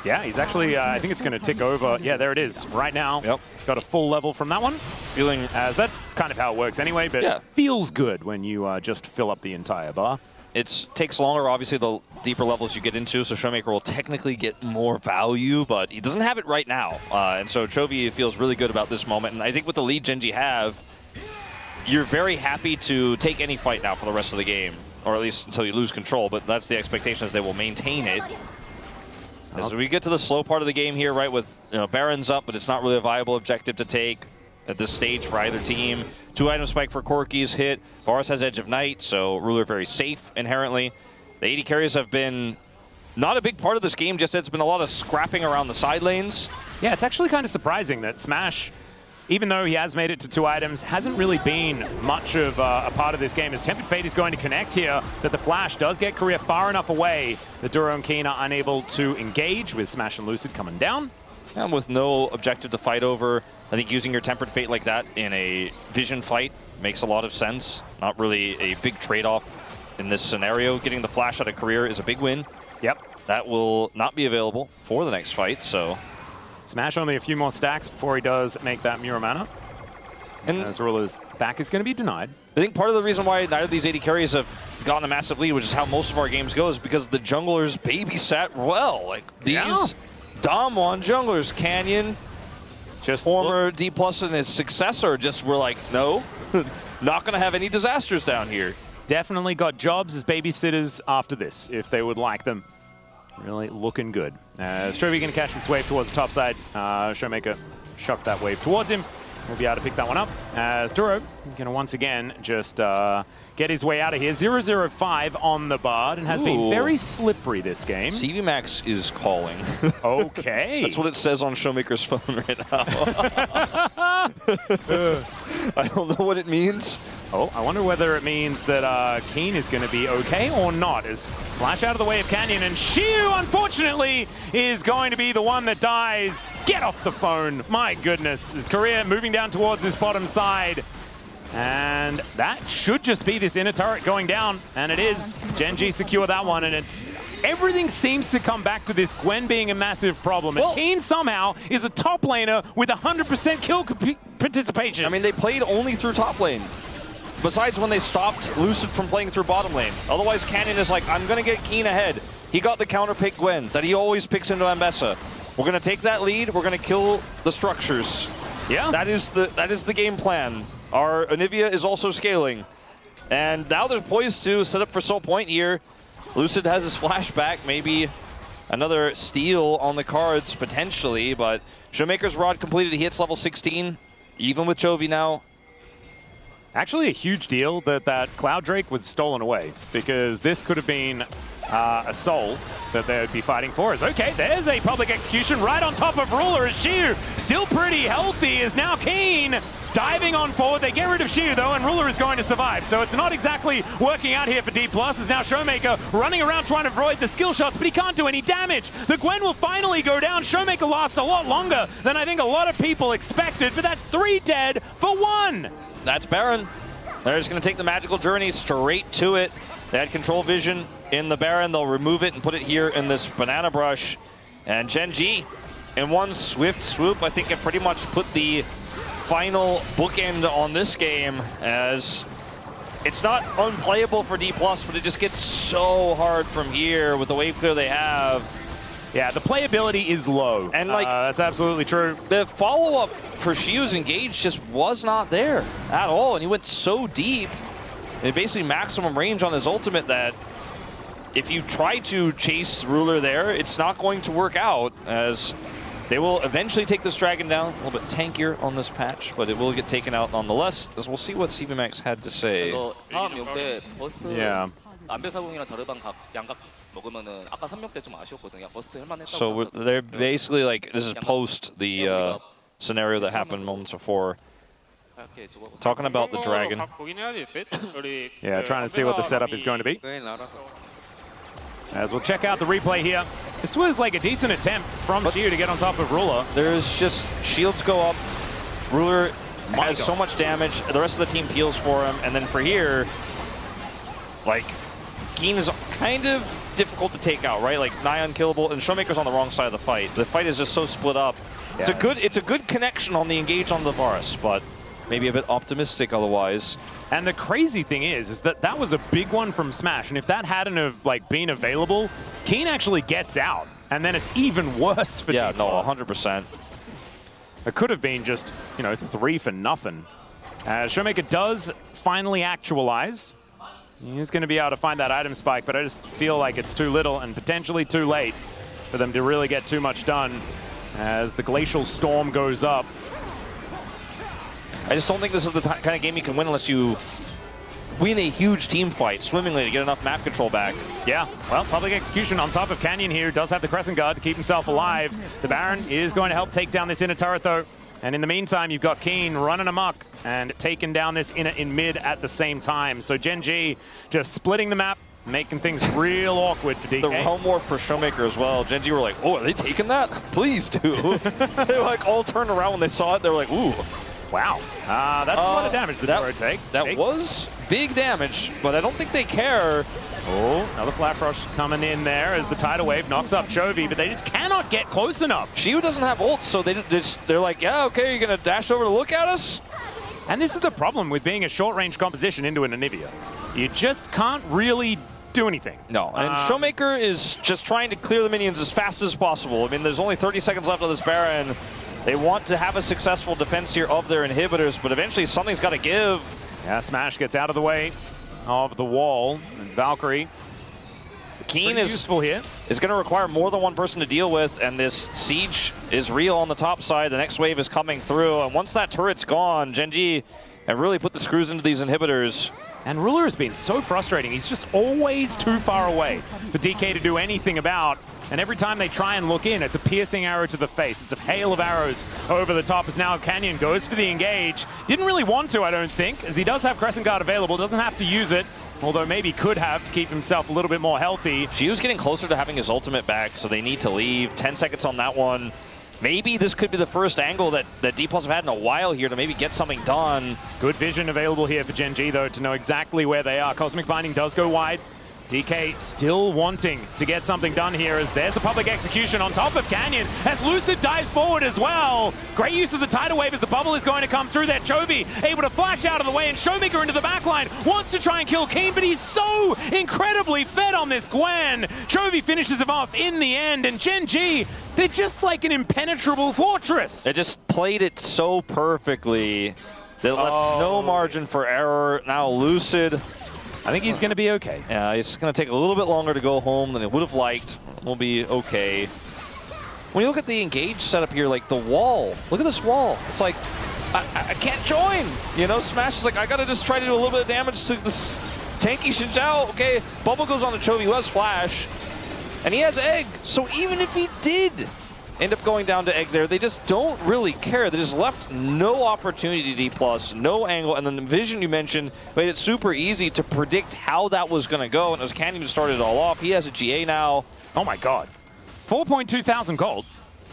Yeah, he's actually, I think it's going to tick over. Yeah, there it is right now. Yep. Got a full level from that one. Feeling, as that's kind of how it works anyway, but it feels good when you just fill up the entire bar. It takes longer, obviously, the deeper levels you get into, so Showmaker will technically get more value, but he doesn't have it right now. And so Chovy feels really good about this moment. And I think with the lead GENG have, you're very happy to take any fight now for the rest of the game, or at least until you lose control, but that's the expectation, is they will maintain it. As we get to the slow part of the game here, right, with Baron's up, but it's not really a viable objective to take at this stage for either team. 2-item spike for Corki's hit. Varus has Edge of Night, so Ruler very safe inherently. The AD carries have been not a big part of this game, just it's been a lot of scrapping around the side lanes. Yeah, it's actually kind of surprising that Smash, even though he has made it to 2 items, hasn't really been much of a part of this game. As Tempered Fate is going to connect here, that the Flash does get Korea far enough away that Duro and Keen are unable to engage, with Smash and Lucid coming down. And with no objective to fight over, I think using your Tempered Fate like that in a Vision fight makes a lot of sense. Not really a big trade-off in this scenario. Getting the Flash out of career is a big win. Yep. That will not be available for the next fight, so... Smash only a few more stacks before he does make that Muramana. And as Ruler's back is going to be denied. I think part of the reason why neither of these AD carries have gotten a massive lead, which is how most of our games go, is because the junglers babysat well. Like, these Damwon junglers, Canyon, just former D+ and his successor, just were like, no, not going to have any disasters down here. Definitely got jobs as babysitters after this, if they would like them. Really looking good. Chovy going to catch its wave towards the top side. Showmaker shocked that wave towards him. We'll be able to pick that one up. As Duro going to once again just get his way out of here. 0-0-5 on the Bard, and has been very slippery this game. CV Max is calling. Okay. That's what it says on Showmaker's phone right now. I don't know what it means. Oh, I wonder whether it means that Keen is going to be okay or not. As Flash out of the way of Canyon, and Shiu, unfortunately, is going to be the one that dies. Get off the phone. My goodness. His career moving down towards this bottom side. And that should just be this inner turret going down. And it is. GENG secure that one, and it's... Everything seems to come back to this Gwen being a massive problem. And Keen somehow is a top laner with 100% kill participation. I mean, they played only through top lane. Besides when they stopped Lucid from playing through bottom lane. Otherwise, Canyon is like, I'm going to get Keen ahead. He got the counter pick Gwen that he always picks into Ambessa. We're going to take that lead. We're going to kill the structures. Yeah. That is the game plan. Our Anivia is also scaling. And now they're poised to set up for Soul Point here. Lucid has his flashback. Maybe another steal on the cards, potentially. But Showmaker's Rod completed. He hits level 16, even with Chovy now. Actually, a huge deal that Cloud Drake was stolen away, because this could have been a soul that they would be fighting for. Is okay, there's a public execution right on top of Ruler. As Shiu, still pretty healthy, is now Keen diving on forward. They get rid of Shiu though, and Ruler is going to survive. So it's not exactly working out here for D+. Is now Showmaker running around trying to avoid the skill shots, but he can't do any damage. The Gwen will finally go down. Showmaker lasts a lot longer than I think a lot of people expected, but that's 3 dead for 1. That's Baron. They're just going to take the magical journey straight to it. They had control vision in the Baron. They'll remove it and put it here in this banana brush. And GENG, in one swift swoop, I think it pretty much put the final bookend on this game, as it's not unplayable for D+, but it just gets so hard from here with the wave clear they have. Yeah, the playability is low. And like, that's absolutely true. The follow-up for Shiu's engage just was not there at all, and he went so deep. And basically maximum range on his ultimate that if you try to chase Ruler there, it's not going to work out, as they will eventually take this dragon down. A little bit tankier on this patch, but it will get taken out nonetheless, as we'll see what CV Max had to say. Yeah. So they're basically like, this is post the scenario that happened moments before. Talking about the dragon. Yeah, trying to see what the setup is going to be. As we'll check out the replay here. This was like a decent attempt from Shiu to get on top of Ruler. There's just shields go up. Ruler has so much damage. The rest of the team peels for him. And then for here, like, Keen is kind of difficult to take out, right? Like, nigh unkillable, and Showmaker's on the wrong side of the fight. The fight is just so split up. Yeah. It's a good connection on the engage on the Varus, but maybe a bit optimistic otherwise. And the crazy thing is that that was a big one from Smash, and if that hadn't have like been available, Keen actually gets out, and then it's even worse for Yeah, D+. no, 100%. It could have been just, you know, 3 for nothing. Showmaker does finally actualize. He's going to be able to find that item spike, but I just feel like it's too little and potentially too late for them to really get too much done as the Glacial Storm goes up. I just don't think this is the kind of game you can win unless you win a huge team fight swimmingly to get enough map control back. Yeah, well, public execution on top of Canyon here. Does have the Crescent Guard to keep himself alive. The Baron is going to help take down this inner turret, though. And in the meantime, you've got Keen running amok and taking down this inner in mid at the same time. So GENG just splitting the map, making things real awkward for DK. The realm warp for Showmaker as well. GENG were like, oh, are they taking that? Please do. They like all turned around when they saw it. They were like, ooh. Wow. That's a lot of damage that would take. That was big damage, but I don't think they care. Oh, another Flat Rush coming in there as the Tidal Wave knocks up Chovy, but they just cannot get close enough. Shiu doesn't have ult, so they're like, yeah, okay, you're going to dash over to look at us? And this is the problem with being a short-range composition into an Anivia. You just can't really do anything. No, and Showmaker is just trying to clear the minions as fast as possible. I mean, there's only 30 seconds left of this Baron. They want to have a successful defense here of their inhibitors, but eventually something's got to give. Yeah, Smash gets out of the way of the wall, and Valkyrie Keen useful here. Is going to require more than one person to deal with, and this siege is real on the top side. The next wave is coming through, and once that turret's gone, GENG and really put the screws into these inhibitors. And Ruler has been so frustrating. He's just always too far away for DK to do anything about. And every time they try and look in, it's a piercing arrow to the face. It's a hail of arrows over the top as now Canyon goes for the engage. Didn't really want to, I don't think, as he does have Crescent Guard available. Doesn't have to use it, although maybe could have to keep himself a little bit more healthy. Shiu's getting closer to having his ultimate back, so they need to leave. 10 seconds on that one. Maybe this could be the first angle that D+ have had in a while here to maybe get something done. Good vision available here for GENG, though, to know exactly where they are. Cosmic Binding does go wide. DK still wanting to get something done here as there's the public execution on top of Canyon as Lucid dives forward as well. Great use of the Tidal Wave as the bubble is going to come through there. Chovy able to flash out of the way and Showmaker into the backline. Wants to try and kill Keen, but he's so incredibly fed on this Gwen. Chovy finishes him off in the end, and GENG, they're just like an impenetrable fortress. They just played it so perfectly. They left no margin for error. Now Lucid, I think he's going to be okay. Yeah, it's going to take a little bit longer to go home than it would have liked. We'll be okay. When you look at the engage setup here, like the wall, look at this wall. It's like, I can't join. You know, Smash is like, I got to just try to do a little bit of damage to this tanky Xin Zhao. Okay, bubble goes on to Chovy, who has flash, and he has egg. So even if he did end up going down to egg there, they just don't really care. They just left no opportunity to D+, no angle, and then the vision you mentioned made it super easy to predict how that was going to go, and it was Canyon who started it all off. He has a GA now. Oh my god. 4.2 thousand gold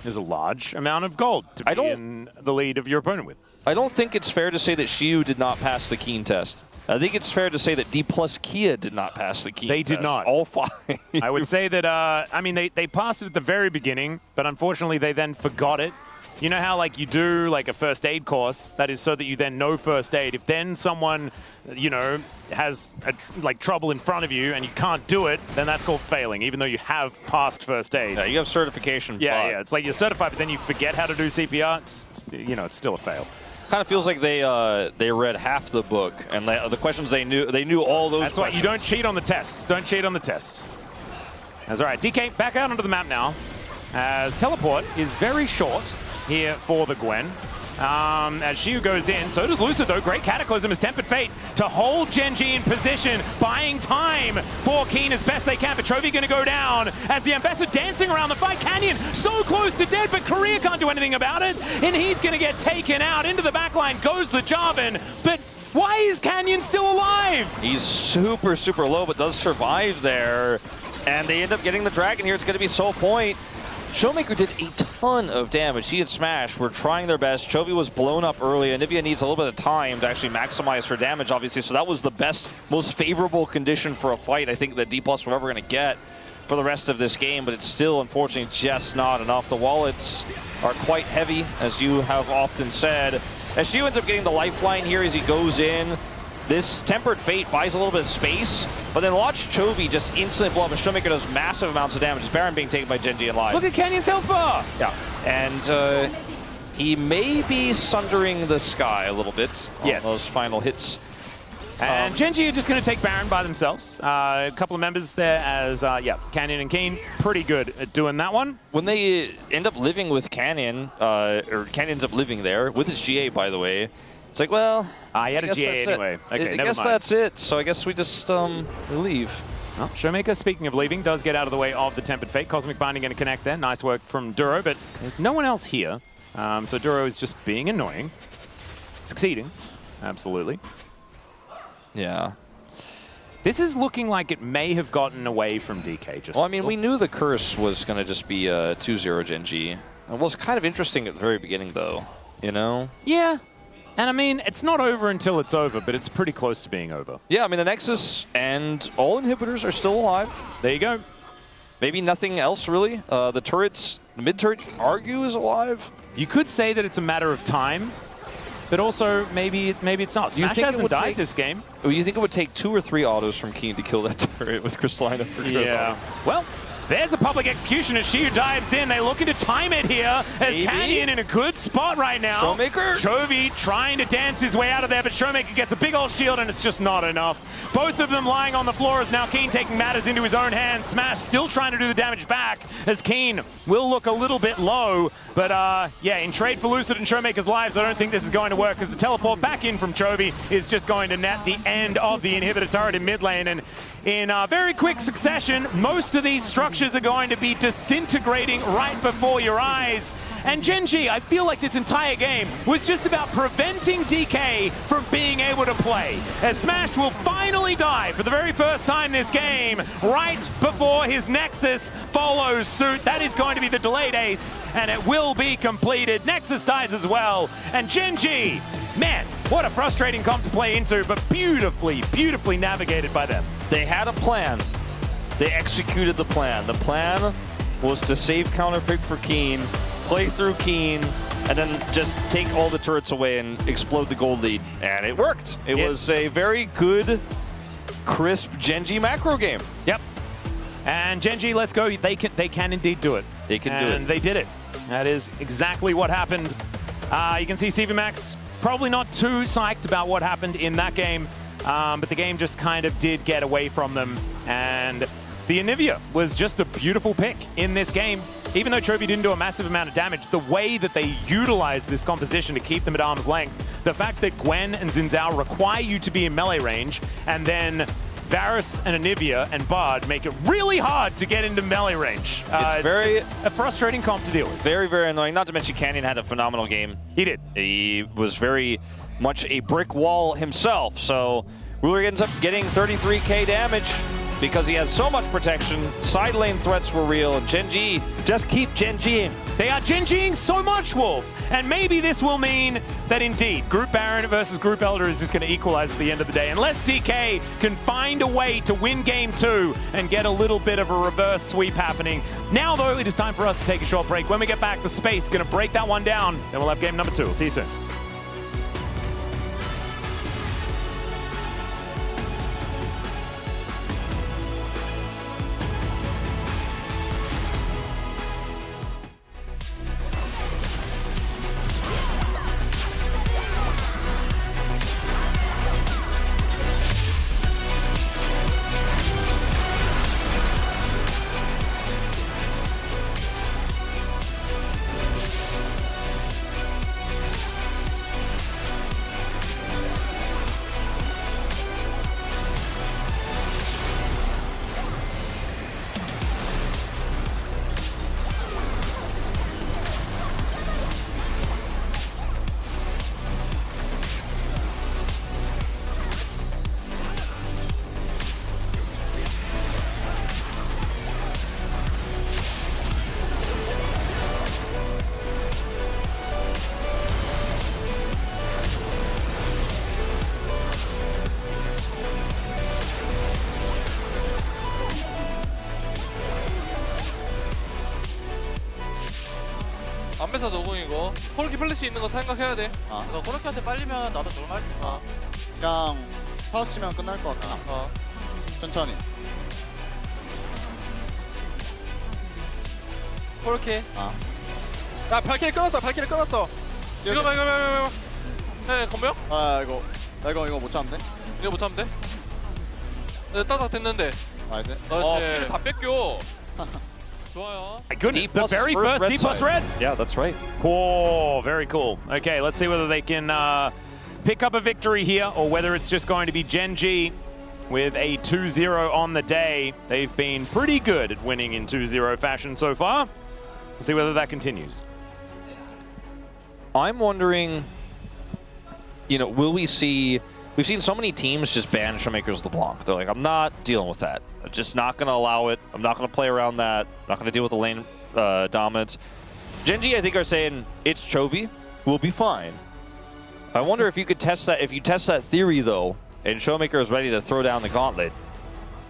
is a large amount of gold to be in the lead of your opponent with. I don't think it's fair to say that Shiu did not pass the Keen test. I think it's fair to say that D+ Kia did not pass the Keen test. They did not. All 5. I would say that, I mean, they passed it at the very beginning, but unfortunately they then forgot it. You know how, like, you do, like, a first aid course, that is so that you then know first aid. If then someone, you know, has, like, trouble in front of you and you can't do it, then that's called failing, even though you have passed first aid. Yeah, you have certification. Yeah, yeah. It's like you're certified, but then you forget how to do CPR. It's, you know, it's still a fail. Kind of feels like they read half the book, and the questions they knew all those. That's why you don't cheat on the test. Don't cheat on the test. That's all right. DK back out onto the map now, as teleport is very short here for the Gwen. As Shiu goes in, so does Lucid though. Great Cataclysm as Tempered Fate to hold GENG in position, buying time for Keen as best they can. But Chovy going to go down as the Ambassador dancing around the fight. Canyon so close to dead, but Korea can't do anything about it. And he's going to get taken out. Into the backline goes the Jarvan. But why is Canyon still alive? He's super, super low, but does survive there. And they end up getting the Dragon here. It's going to be Soul Point. Showmaker did a ton of damage. He and Smash were trying their best. Chovy was blown up early. Anivia needs a little bit of time to actually maximize her damage, obviously. So that was the best, most favorable condition for a fight I think that D+ were ever going to get for the rest of this game. But it's still, unfortunately, just not enough. The wallets are quite heavy, as you have often said. As Shiu ends up getting the lifeline here as he goes in. This Tempered Fate buys a little bit of space, but then watch Chovy just instantly blow up, and Showmaker does massive amounts of damage. Baron being taken by GENG alive. Look at Canyon's health bar! Yeah, and he may be sundering the sky a little bit on those final hits. And GENG are just going to take Baron by themselves. A couple of members there as, Canyon and Keen, pretty good at doing that one. When they end up living with Canyon, or Canyon ends up living there, with his GA, by the way, it's like, well, he had a GA anyway. Okay, I guess that's it. So I guess we just leave. Well, Showmaker, speaking of leaving, does get out of the way of the Tempered Fate. Cosmic Binding going to connect there. Nice work from Duro, but there's no one else here. So Duro is just being annoying. Succeeding, absolutely. Yeah. This is looking like it may have gotten away from DK. Just well, I mean, we knew the curse was going to just be 2-0 GENG. It was kind of interesting at the very beginning, though, you know? Yeah. And I mean, it's not over until it's over, but it's pretty close to being over. Yeah, I mean, the Nexus and all inhibitors are still alive. There you go. Maybe nothing else, really. The turrets, the mid-turret, argue is alive. You could say that it's a matter of time, but also maybe it's not. Smash hasn't died this game. You think it would take 2 or 3 autos from Keen to kill that turret with Crystalina for Yeah. Well, there's a public execution as Shiu dives in. They're looking to time it here as Canyon in a good spot right now. Showmaker. Chovy trying to dance his way out of there, but Showmaker gets a big old shield and it's just not enough. Both of them lying on the floor as now Keen taking matters into his own hands. Smash still trying to do the damage back as Keen will look a little bit low. But yeah, in trade for Lucid and Showmaker's lives, I don't think this is going to work because the teleport back in from Chovy is just going to net the end of the inhibitor turret in mid lane. And in very quick succession, most of these structures are going to be disintegrating right before your eyes. And GENG, I feel like this entire game was just about preventing DK from being able to play. As Smash will finally die for the very first time this game, right before his Nexus follows suit. That is going to be the delayed ace, and it will be completed. Nexus dies as well, and GENG, man, what a frustrating comp to play into, but beautifully, beautifully navigated by them. They had a plan. They executed the plan. The plan was to save counterpick for Keen, play through Keen, and then just take all the turrets away and explode the gold lead. And it worked. It was a very good, crisp GENG macro game. Yep. And GENG, let's go. They can indeed do it. They can do it. And they did it. That is exactly what happened. You can see CVMax probably not too psyched about what happened in that game. But the game just kind of did get away from them. And the Anivia was just a beautiful pick in this game. Even though Chovy didn't do a massive amount of damage, the way that they utilized this composition to keep them at arm's length, the fact that Gwen and Xin Zhao require you to be in melee range, and then Varus and Anivia and Bard make it really hard to get into melee range. It's very a frustrating comp to deal with. Very, very annoying. Not to mention Canyon had a phenomenal game. He did. He was very much a brick wall himself. So Ruler ends up getting 33k damage because he has so much protection. Side lane threats were real, and GENG just keep GENGing. They are GENGing so much, Wolf. And maybe this will mean that indeed, Group Baron versus Group Elder is just going to equalize at the end of the day. Unless DK can find a way to win game 2 and get a little bit of a reverse sweep happening. Now, though, it is time for us to take a short break. When we get back, the Space is going to break that one down. Then we'll have game number 2. We'll see you soon. 안배사 노공이고 코르키 플래시 있는 거 생각해야 돼. 이거 코르키한테 빨리면 나도 normal. 그냥 파워 치면 끝날 것 같아. 천천히. 코르키. 야 발키리 끊었어. 발키리 끊었어. 이거 봐. 네, 건배요? 이거 못 잡는데? 이거 못 참는데? 네, 따닥 됐는데. 나이스. 그렇지. 다 뺏겨. 좋아요. My goodness, D the very first D plus red. Yeah, that's right. Cool, very cool. Okay, let's see whether they can pick up a victory here or whether it's just going to be GENG with a 2-0 on the day. They've been pretty good at winning in 2-0 fashion so far. We'll see whether that continues. I'm wondering, you know, will we see... We've seen so many teams just ban Showmaker's LeBlanc. They're like, I'm not dealing with that. I'm just not going to allow it. I'm not going to play around that. I'm not going to deal with the lane dominance. GENG, I think, are saying, it's Chovy. We'll be fine. I wonder if you could test that. If you test that theory, though, and Showmaker is ready to throw down the gauntlet,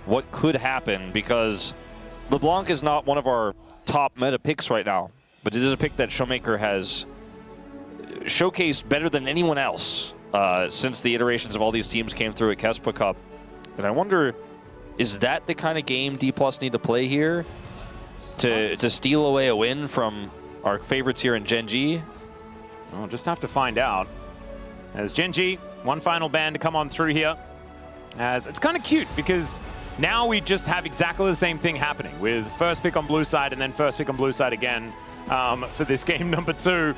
what could happen? Because LeBlanc is not one of our top meta picks right now, but it is a pick that Showmaker has showcased better than anyone else since the iterations of all these teams came through at Kespa Cup. And I wonder, is that the kind of game D+ need to play here to steal away a win from our favorites here in GENG? We'll just have to find out. As GENG, one final ban to come on through here. As it's kind of cute because now we just have exactly the same thing happening with first pick on blue side and then first pick on blue side again for this game number 2.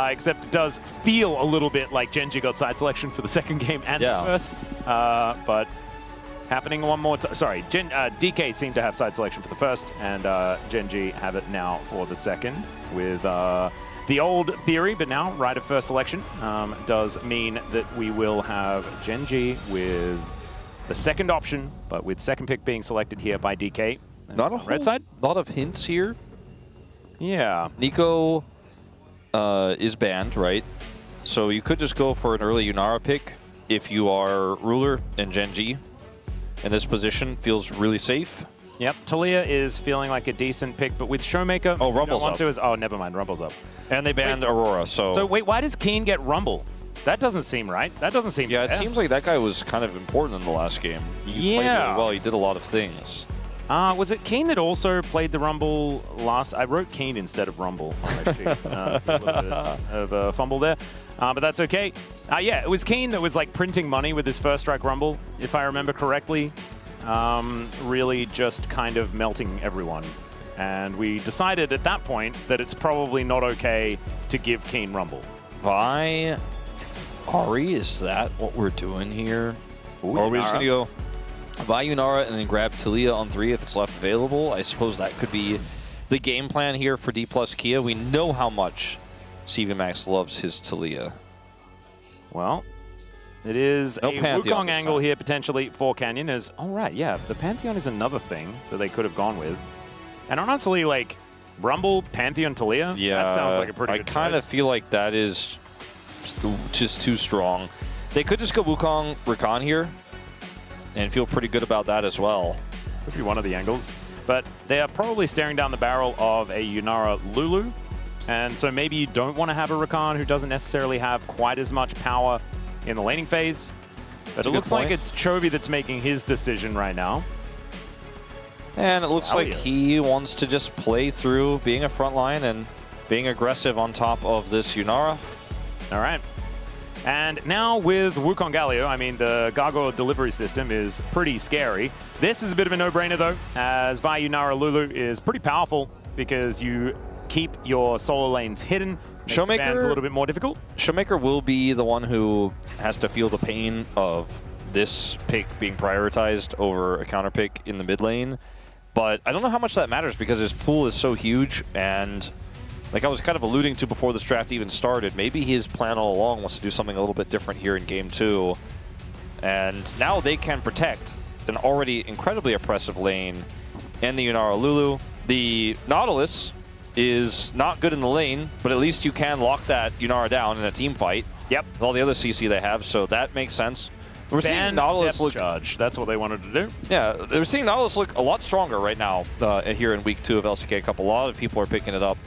Except it does feel a little bit like GENG got side selection for the second game and the first. But happening one more time. Sorry, DK seemed to have side selection for the first, and GENG have it now for the second with the old theory, but now right of first selection does mean that we will have GENG with the second option, but with second pick being selected here by DK. Not a red side. Lot of hints here. Yeah. Nico is banned, right? So you could just go for an early Yunara pick if you are Ruler and GENG. In this position, feels really safe. Yep, Talia is feeling like a decent pick, but with Showmaker, oh, Rumble's up. Oh, never mind, Rumble's up. And they banned Aurora, so... So wait, why does Keen get Rumble? That doesn't seem right. That doesn't seem fair. It seems like that guy was kind of important in the last game. He played really well, he did a lot of things. Was it Keen that also played the Rumble last? I wrote Keen instead of Rumble on my sheet. So a little bit of a fumble there, but that's okay. Yeah, it was Keen that was like printing money with his first strike Rumble, if I remember correctly. Really just kind of melting everyone. And we decided at that point that it's probably not okay to give Keen Rumble. Vi, Ari, is that what we're doing here? Ooh, or are we just going to go Vi Yunara and then grab Talia on 3 if it's left available? I suppose that could be the game plan here for D+ Kia. We know how much CV Max loves his Talia. Well, it is no a Wukong angle here potentially for Canyon. As all right, yeah, the Pantheon is another thing that they could have gone with. And honestly, like Rumble, Pantheon, Talia, that sounds like a pretty good choice. I kind of feel like that is just too strong. They could just go Wukong, Rakan here and feel pretty good about that as well. Could be one of the angles. But they are probably staring down the barrel of a Yunara Lulu. And so maybe you don't want to have a Rakan who doesn't necessarily have quite as much power in the laning phase. But it looks like it's Chovy that's making his decision right now. And it looks like he wants to just play through being a frontline and being aggressive on top of this Yunara. All right. And now with Wukong Galio, I mean, the Gargoyle delivery system is pretty scary. This is a bit of a no-brainer, though, as Vi Yunara Lulu is pretty powerful because you keep your solo lanes hidden. Showmaker a little bit more difficult. Showmaker will be the one who has to feel the pain of this pick being prioritized over a counter pick in the mid lane. But I don't know how much that matters because his pool is so huge, and like I was kind of alluding to before this draft even started, maybe his plan all along was to do something a little bit different here in Game 2. And now they can protect an already incredibly oppressive lane and the Yunara Lulu. The Nautilus is not good in the lane, but at least you can lock that Yunara down in a team fight. Yep. With all the other CC they have, so that makes sense. We're seeing Nautilus look... charge. That's what they wanted to do. Yeah, they're seeing Nautilus look a lot stronger right now here in Week 2 of LCK Cup. A lot of people are picking it up.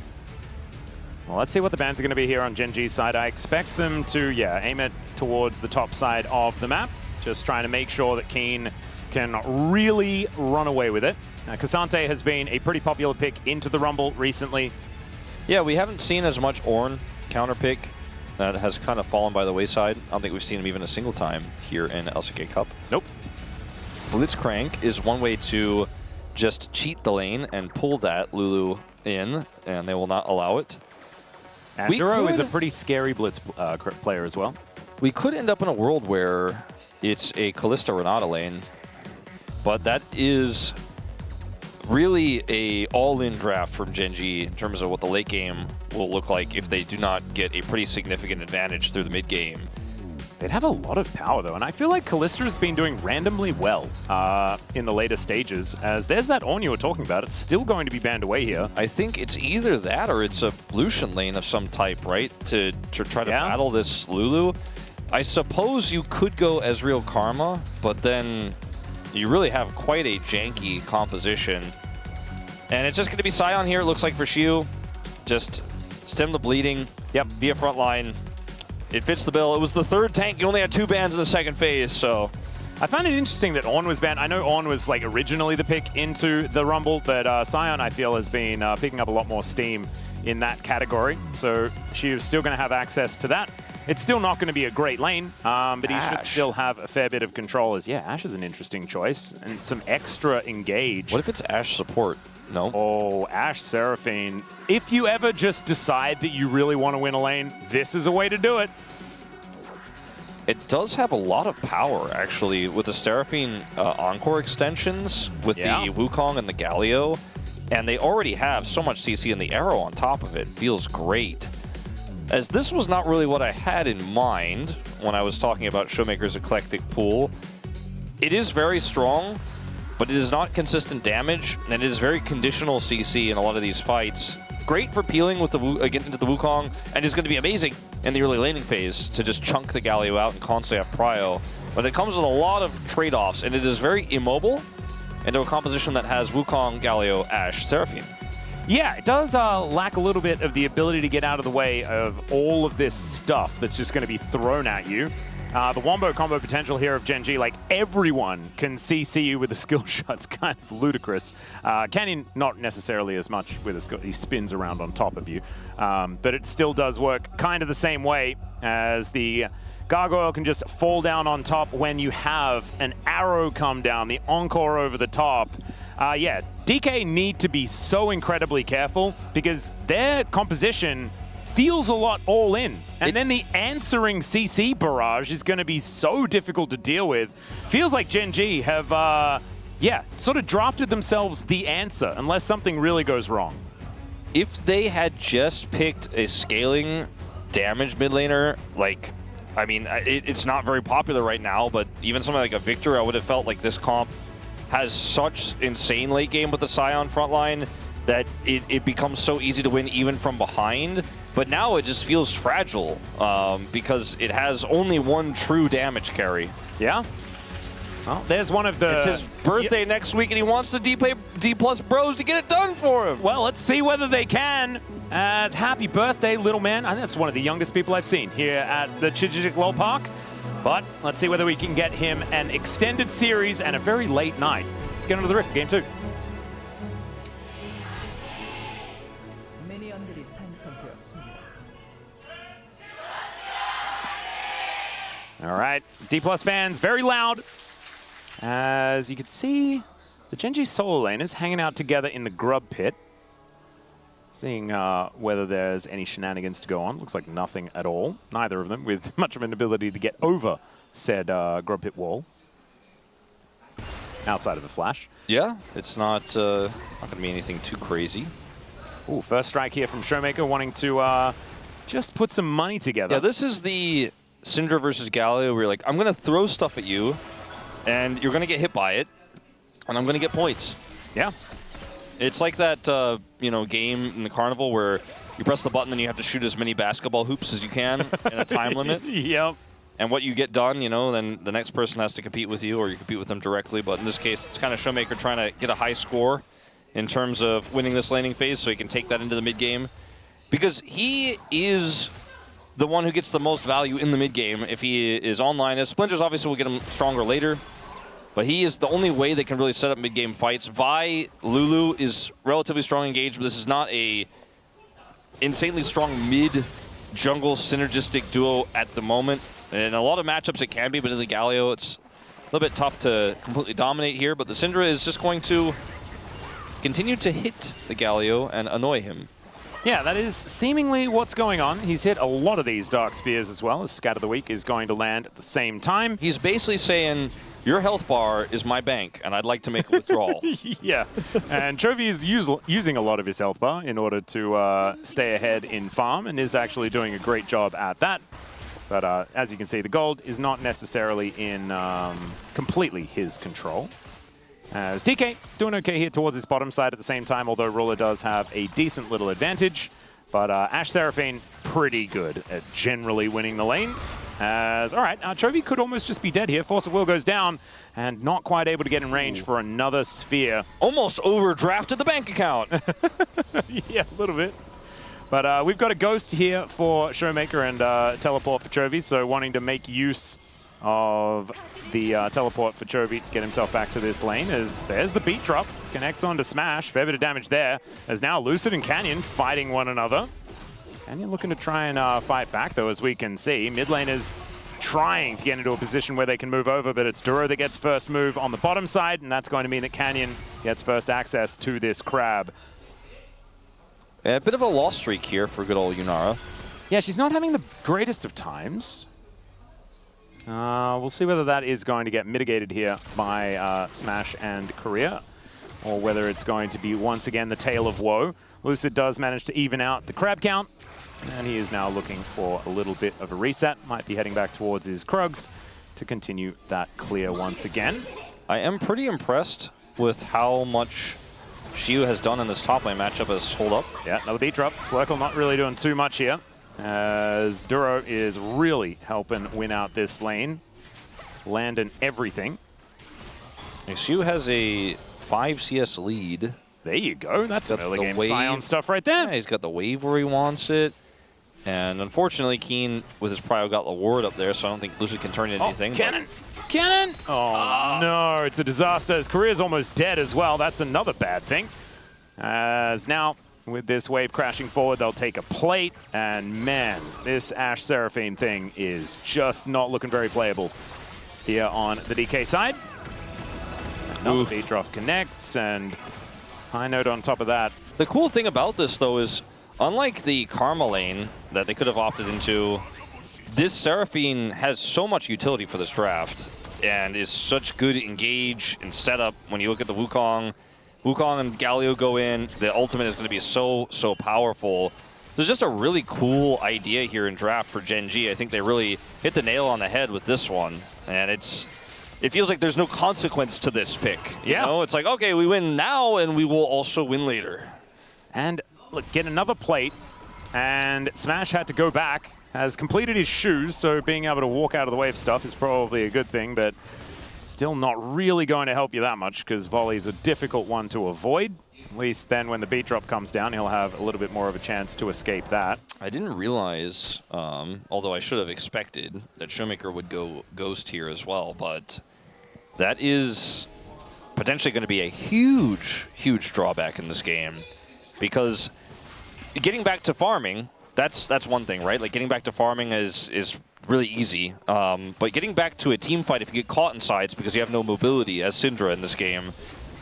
Well, let's see what the bans are going to be here on GenG's side. I expect them to, aim it towards the top side of the map. Just trying to make sure that Keen can really run away with it. Cassante has been a pretty popular pick into the Rumble recently. Yeah, we haven't seen as much Ornn counter pick. That has kind of fallen by the wayside. I don't think we've seen him even a single time here in LCK Cup. Nope. Blitzcrank is one way to just cheat the lane and pull that Lulu in, and they will not allow it. Anduro is a pretty scary Blitz player as well. We could end up in a world where it's a Kalista Renata lane, but that is really a all-in draft from GenG in terms of what the late game will look like if they do not get a pretty significant advantage through the mid game. They'd have a lot of power, though, and I feel like Kallista's been doing randomly well in the later stages, as there's that Ornn you were talking about. It's still going to be banned away here. I think it's either that or it's a Lucian lane of some type, right? To try to battle this Lulu. I suppose you could go Ezreal Karma, but then you really have quite a janky composition. And it's just going to be Sion here, it looks like, for Shiu. Just stem the bleeding. Yep. Be a front line. It fits the bill. It was the third tank. You only had 2 bans in the second phase, so... I find it interesting that Ornn was banned. I know Ornn was like originally the pick into the Rumble, but Sion, I feel, has been picking up a lot more steam in that category. So she is still going to have access to that. It's still not going to be a great lane, but he should still have a fair bit of control. Yeah, Ashe is an interesting choice, and some extra engage. What if it's Ashe support? No. Oh, Ashe Seraphine. If you ever just decide that you really want to win a lane, this is a way to do it. It does have a lot of power, actually, with the Seraphine Encore extensions, with the Wukong and the Galio. And they already have so much CC, and the arrow on top of it feels great. As this was not really what I had in mind when I was talking about Showmaker's eclectic pool. It is very strong, but it is not consistent damage, and it is very conditional CC in a lot of these fights. Great for peeling with the again into the Wukong, and is going to be amazing in the early laning phase to just chunk the Galio out and constantly have prio. But it comes with a lot of trade-offs, and it is very immobile into a composition that has Wukong, Galio, Ashe, Seraphine. Yeah, it does lack a little bit of the ability to get out of the way of all of this stuff that's just going to be thrown at you. The wombo combo potential here of GenG, like everyone can CC you with a skill shot. It's kind of ludicrous. Canyon, not necessarily as much with a skill. He spins around on top of you. But it still does work kind of the same way as the Gargoyle can just fall down on top when you have an arrow come down, the Encore over the top. Yeah, DK need to be so incredibly careful because their composition feels a lot all in. And then the answering CC barrage is going to be so difficult to deal with. Feels like GenG have, sort of drafted themselves the answer unless something really goes wrong. If they had just picked a scaling damage mid laner, like, I mean, it's not very popular right now, but even something like a Victor, I would have felt like this comp has such insane late game with the Sion frontline that it becomes so easy to win even from behind. But now it just feels fragile because it has only one true damage carry. Yeah. Well, there's one of the... It's his birthday next week, and he wants the D+ bros to get it done for him. Well, let's see whether they can. As happy birthday, little man. I think that's one of the youngest people I've seen here at the GENG Lol Park. But let's see whether we can get him an extended series and a very late night. Let's get into the Rift, game 2. All right, D+ fans, very loud. As you can see, the GenG solo lane is hanging out together in the grub pit. Seeing whether there's any shenanigans to go on. Looks like nothing at all. Neither of them with much of an ability to get over said grub pit wall. Outside of the flash. Yeah, it's not going to be anything too crazy. Ooh, first strike here from Showmaker wanting to just put some money together. Yeah, this is the Syndra versus Galio where you're like, I'm going to throw stuff at you, and you're going to get hit by it, and I'm going to get points. Yeah. It's like that game in the carnival where you press the button and you have to shoot as many basketball hoops as you can in a time limit. Yep. And what you get done, then the next person has to compete with you, or you compete with them directly. But in this case, it's kind of Showmaker trying to get a high score in terms of winning this laning phase so he can take that into the mid game. because he is the one who gets the most value in the mid game if he is online. As Splinters obviously will get him stronger later, but he is the only way they can really set up mid game fights. Vi, Lulu is relatively strong engaged, but this is not a insanely strong mid jungle synergistic duo at the moment. In a lot of matchups it can be, but in the Galio it's a little bit tough to completely dominate here. But the Syndra is just going to continue to hit the Galio and annoy him. Yeah, that is seemingly what's going on. He's hit a lot of these Dark Spheres as well, as Scat of the Week is going to land at the same time. He's basically saying, your health bar is my bank, and I'd like to make a withdrawal. Yeah, and Chovy is using a lot of his health bar in order to stay ahead in farm, and is actually doing a great job at that. But as you can see, the gold is not necessarily in completely his control. As DK doing okay here towards his bottom side at the same time, although Ruler does have a decent little advantage. But Ashe Seraphine pretty good at generally winning the lane. As, all right, Chovy could almost just be dead here. Force of Will goes down and not quite able to get in range for another sphere. Almost overdrafted the bank account. Yeah, a little bit. But we've got a Ghost here for Showmaker and Teleport for Chovy, so wanting to make use of the teleport for Chovy to get himself back to this lane. As there's the beat drop, connects onto Smash, fair bit of damage there. As now Lucid and Canyon fighting one another. Canyon looking to try and fight back though, as we can see. Mid lane is trying to get into a position where they can move over, but it's Duro that gets first move on the bottom side, and that's going to mean that Canyon gets first access to this crab. A bit of a loss streak here for good old Yunara. Yeah, she's not having the greatest of times. We'll see whether that is going to get mitigated here by Smash and Korea, or whether it's going to be once again the tale of woe. Lucid does manage to even out the crab count, and he is now looking for a little bit of a reset. Might be heading back towards his Krugs to continue that clear once again. I am pretty impressed with how much Shiu has done in this top lane matchup as hold up. Yeah, another beat drop. Slurkle not really doing too much here, as Duro is really helping win out this lane. Landing everything. Shiu has a 5 CS lead. There you go. That's some early game wave. Scion stuff right there. Yeah, he's got the wave where he wants it. And unfortunately, Keen with his prio got the ward up there, so I don't think Lucid can turn into anything. Cannon! Cannon! Oh, no, it's a disaster. His career's almost dead as well. That's another bad thing. As now, with this wave crashing forward, they'll take a plate. And man, this Ashe Seraphine thing is just not looking very playable here on the DK side. Another beat drop connects, and high note on top of that. The cool thing about this, though, is unlike the Karma lane that they could have opted into, this Seraphine has so much utility for this draft and is such good engage and setup. When you look at the Wukong and Galio go in, the ultimate is going to be so powerful. There's just a really cool idea here in draft for GENG. I think they really hit the nail on the head with this one, and it feels like there's no consequence to this pick. You know? It's like, okay, we win now and we will also win later. And look, get another plate, and Smash had to go back, has completed his shoes, so being able to walk out of the wave stuff is probably a good thing, but still not really going to help you that much, because volley is a difficult one to avoid. At least then when the beat drop comes down, he'll have a little bit more of a chance to escape that. I didn't realize, although I should have expected, that Showmaker would go Ghost here as well, but that is potentially going to be a huge drawback in this game, because getting back to farming, that's one thing, right? Like, getting back to farming is really easy, but getting back to a team fight, if you get caught in sides because you have no mobility as Syndra in this game,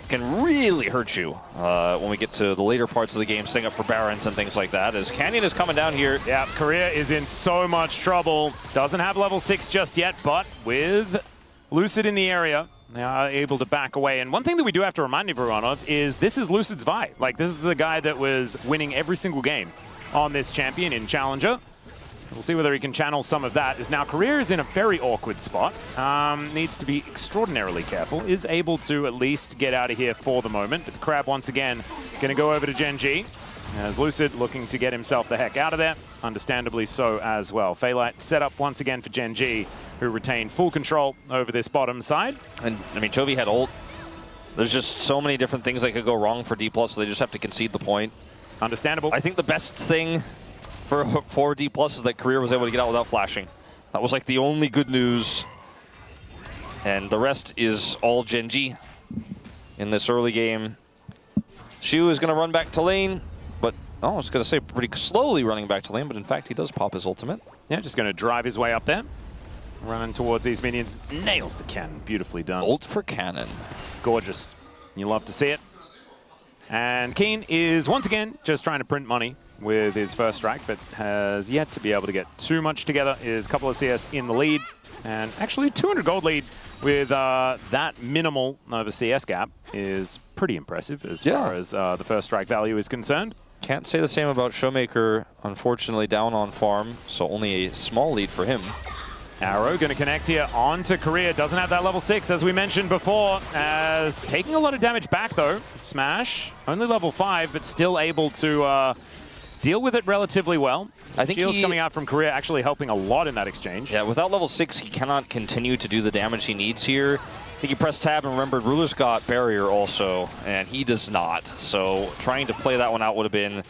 can really hurt you when we get to the later parts of the game, setting up for Barons and things like that. As Canyon is coming down here. Yeah, Korea is in so much trouble. Doesn't have level 6 just yet, but with Lucid in the area, they are able to back away. And one thing that we do have to remind everyone of is this is Lucid's Vi. Like, this is the guy that was winning every single game on this champion in Challenger. We'll see whether he can channel some of that. As now Career is in a very awkward spot. Needs to be extraordinarily careful. Is able to at least get out of here for the moment. But the Crab once again going to go over to GENG. As Lucid looking to get himself the heck out of there. Understandably so as well. Phaelite set up once again for GENG, who retain full control over this bottom side. And I mean, Chovy had ult. There's just so many different things that could go wrong for D+, so they just have to concede the point. Understandable. I think the best thing for D Plus is that Career was able to get out without flashing. That was like the only good news. And the rest is all GENG in this early game. Shu is going to run back to lane, but I was going to say pretty slowly running back to lane, but in fact he does pop his ultimate. Yeah, just going to drive his way up there. Running towards these minions. Nails the cannon. Beautifully done. Ult for cannon. Gorgeous. You love to see it. And Keen is once again just trying to print money with his first strike, but has yet to be able to get too much together. Is a couple of CS in the lead, and actually 200 gold lead with that minimal of a CS gap is pretty impressive as far as the first strike value is concerned. Can't say the same about Showmaker, unfortunately down on farm, so only a small lead for him. Arrow going to connect here onto Korea. Doesn't have that level 6, as we mentioned before, as taking a lot of damage back, though. Smash, only level 5, but still able to deal with it relatively well. I think Shields coming out from Korea actually helping a lot in that exchange. Yeah, without level 6, he cannot continue to do the damage he needs here. I think he pressed tab and remembered Ruler's got barrier also, and he does not. So trying to play that one out would have been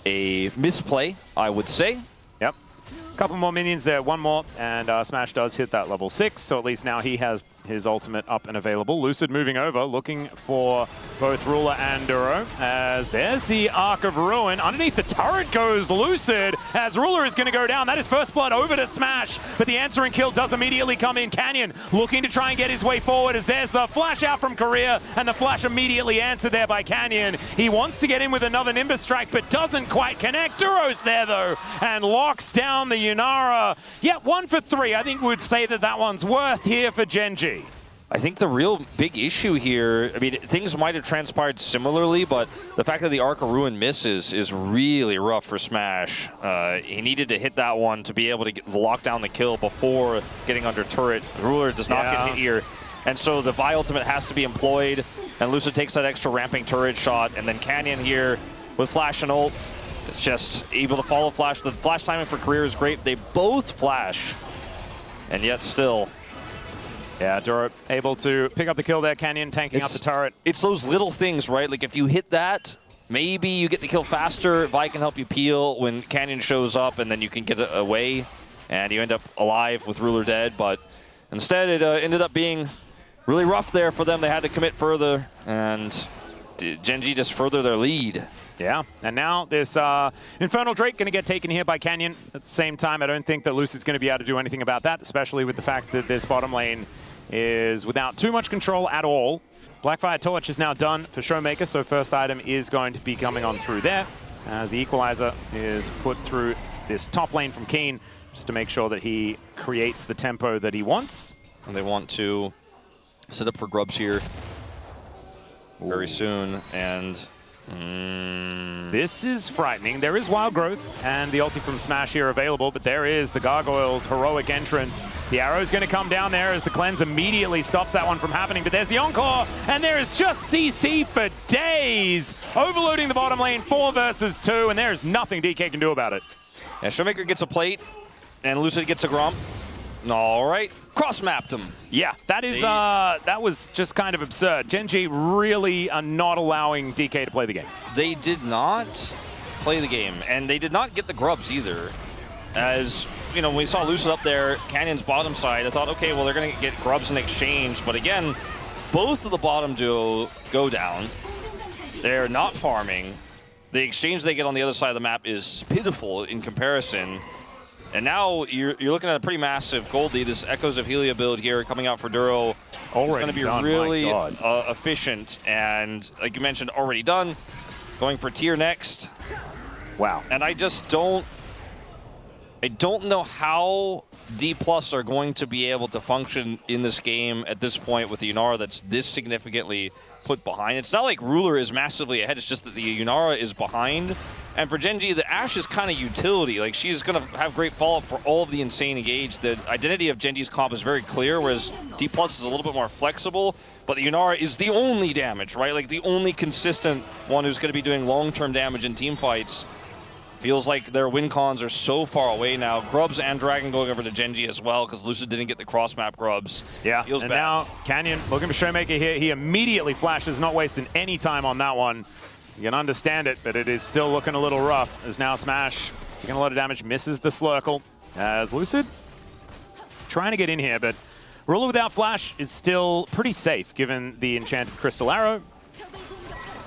a misplay, I would say. Yep. Couple more minions there, one more, and Smash does hit that level 6, so at least now he has his ultimate up and available. Lucid moving over, looking for both Ruler and Duro, as there's the Arc of Ruin. Underneath the turret goes Lucid, as Ruler is going to go down. That is first blood over to Smash, but the answering kill does immediately come in. Canyon looking to try and get his way forward, as there's the flash out from Korea, and the flash immediately answered there by Canyon. He wants to get in with another Nimbus strike, but doesn't quite connect. Duro's there, though, and locks down the Yunara. Yeah, 1 for 3. I think we'd say that that one's worth here for GENG. I think the real big issue here, I mean, things might have transpired similarly, but the fact that the Arc of Ruin misses is really rough for Smash. He needed to hit that one to be able to lock down the kill before getting under turret. Ruler does not get hit here, and so the Vi ultimate has to be employed, and Lucid takes that extra ramping turret shot, and then Canyon here with flash and ult. It's just able to follow flash. The flash timing for Career is great. They both flash, and yet still. Yeah, Duro able to pick up the kill there. Canyon tanking up the turret. It's those little things, right? Like if you hit that, maybe you get the kill faster. Vi can help you peel when Canyon shows up, and then you can get it away, and you end up alive with Ruler dead. But instead, it ended up being really rough there for them. They had to commit further, and GENG just further their lead. Yeah, and now this Infernal Drake going to get taken here by Canyon. At the same time, I don't think that Lucid's going to be able to do anything about that, especially with the fact that this bottom lane is without too much control at all. Blackfire Torch is now done for Showmaker, so first item is going to be coming on through there, as the Equalizer is put through this top lane from Keen, just to make sure that he creates the tempo that he wants. And they want to set up for Grubs here very soon, and this is frightening. There is Wild Growth and the ulti from Smash here available, but there is the Gargoyle's heroic entrance. The arrow's going to come down there as the cleanse immediately stops that one from happening, but there's the Encore, and there is just CC for days, overloading the bottom lane 4 versus 2, and there's nothing DK can do about it. Yeah, Showmaker gets a plate, and Lucid gets a Grump. All right, cross-mapped him. Yeah, that is that was just kind of absurd. GENG really are not allowing DK to play the game. They did not play the game, and they did not get the Grubs either. As, you know, when we saw Lucid up there, Canyon's bottom side, I thought, okay, well, they're going to get Grubs in exchange. But again, both of the bottom duo go down. They're not farming. The exchange they get on the other side of the map is pitiful in comparison. And now you're looking at a pretty massive gold lead. This Echoes of Helia build here coming out for Duro. It's going to be really efficient. And like you mentioned, already done. Going for tier next. Wow. And I just don't know how D+ are going to be able to function in this game at this point with the Yunara that's this significantly put behind. It's not like Ruler is massively ahead, it's just that the Yunara is behind. And for GENG, the Ashe is kind of utility. Like, she's going to have great follow-up for all of the insane engage. The identity of GENG's comp is very clear, whereas D+ is a little bit more flexible. But the Yunara is the only damage, right? Like, the only consistent one who's going to be doing long-term damage in team fights. Feels like their win cons are so far away now. Grubs and Dragon going over to GENG as well, because Lucid didn't get the cross-map Grubs. Yeah, feels and bad. Now Canyon looking for Showmaker here. He immediately flashes, not wasting any time on that one. You can understand it, but it is still looking a little rough as now Smash taking a lot of damage, misses the Slurkle. As Lucid trying to get in here, but Ruler without Flash is still pretty safe given the Enchanted Crystal Arrow.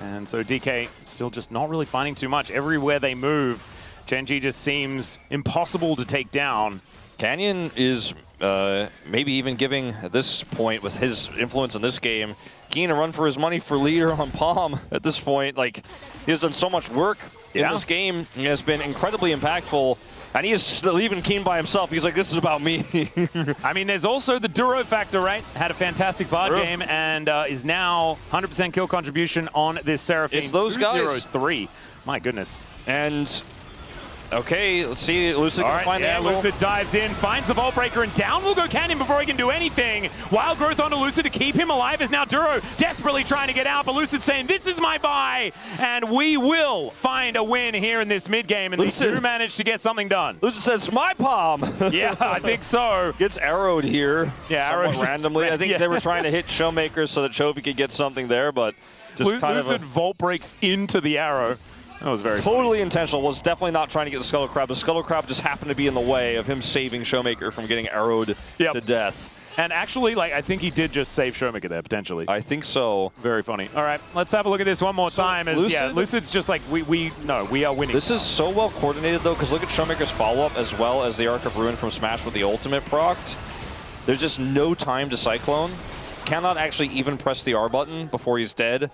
And so DK still just not really finding too much. Everywhere they move, GENG just seems impossible to take down. Canyon is maybe even giving, at this point, with his influence in this game, keen to run for his money for leader on Palm at this point. Like, he has done so much work in this game. He has been incredibly impactful. And he is leaving Keen by himself. He's like, this is about me. I mean, there's also the Duro factor, right? Had a fantastic Bard game and is now 100% kill contribution on this Seraphine. It's those guys. 2-0-3. My goodness. And, okay, let's see. Lucid can find the angle. Lucid dives in, finds the Vault Breaker, and down will go Canyon before he can do anything. Wild Growth onto Lucid to keep him alive is now Duro desperately trying to get out, but Lucid saying, this is my buy, and we will find a win here in this mid-game, and Lucid do manage to get something done. Lucid says, my palm. Yeah, I think so. Gets arrowed here. Yeah, arrowed randomly. I think they were trying to hit Showmaker so that Chovy could get something there, but just kind of Lucid Vault breaks into the arrow. That was very totally intentional. Was definitely not trying to get the Scuttle Crab. The Scuttle Crab just happened to be in the way of him saving Showmaker from getting arrowed to death. And actually, like, I think he did just save Showmaker there, potentially. I think so. Very funny. All right, let's have a look at this one more time. As, Lucid's just like, we are winning. This is so well coordinated, though, because look at Showmaker's follow-up as well as the Arc of Ruin from Smash with the ultimate procced. There's just no time to Cyclone. Cannot actually even press the R button before he's dead.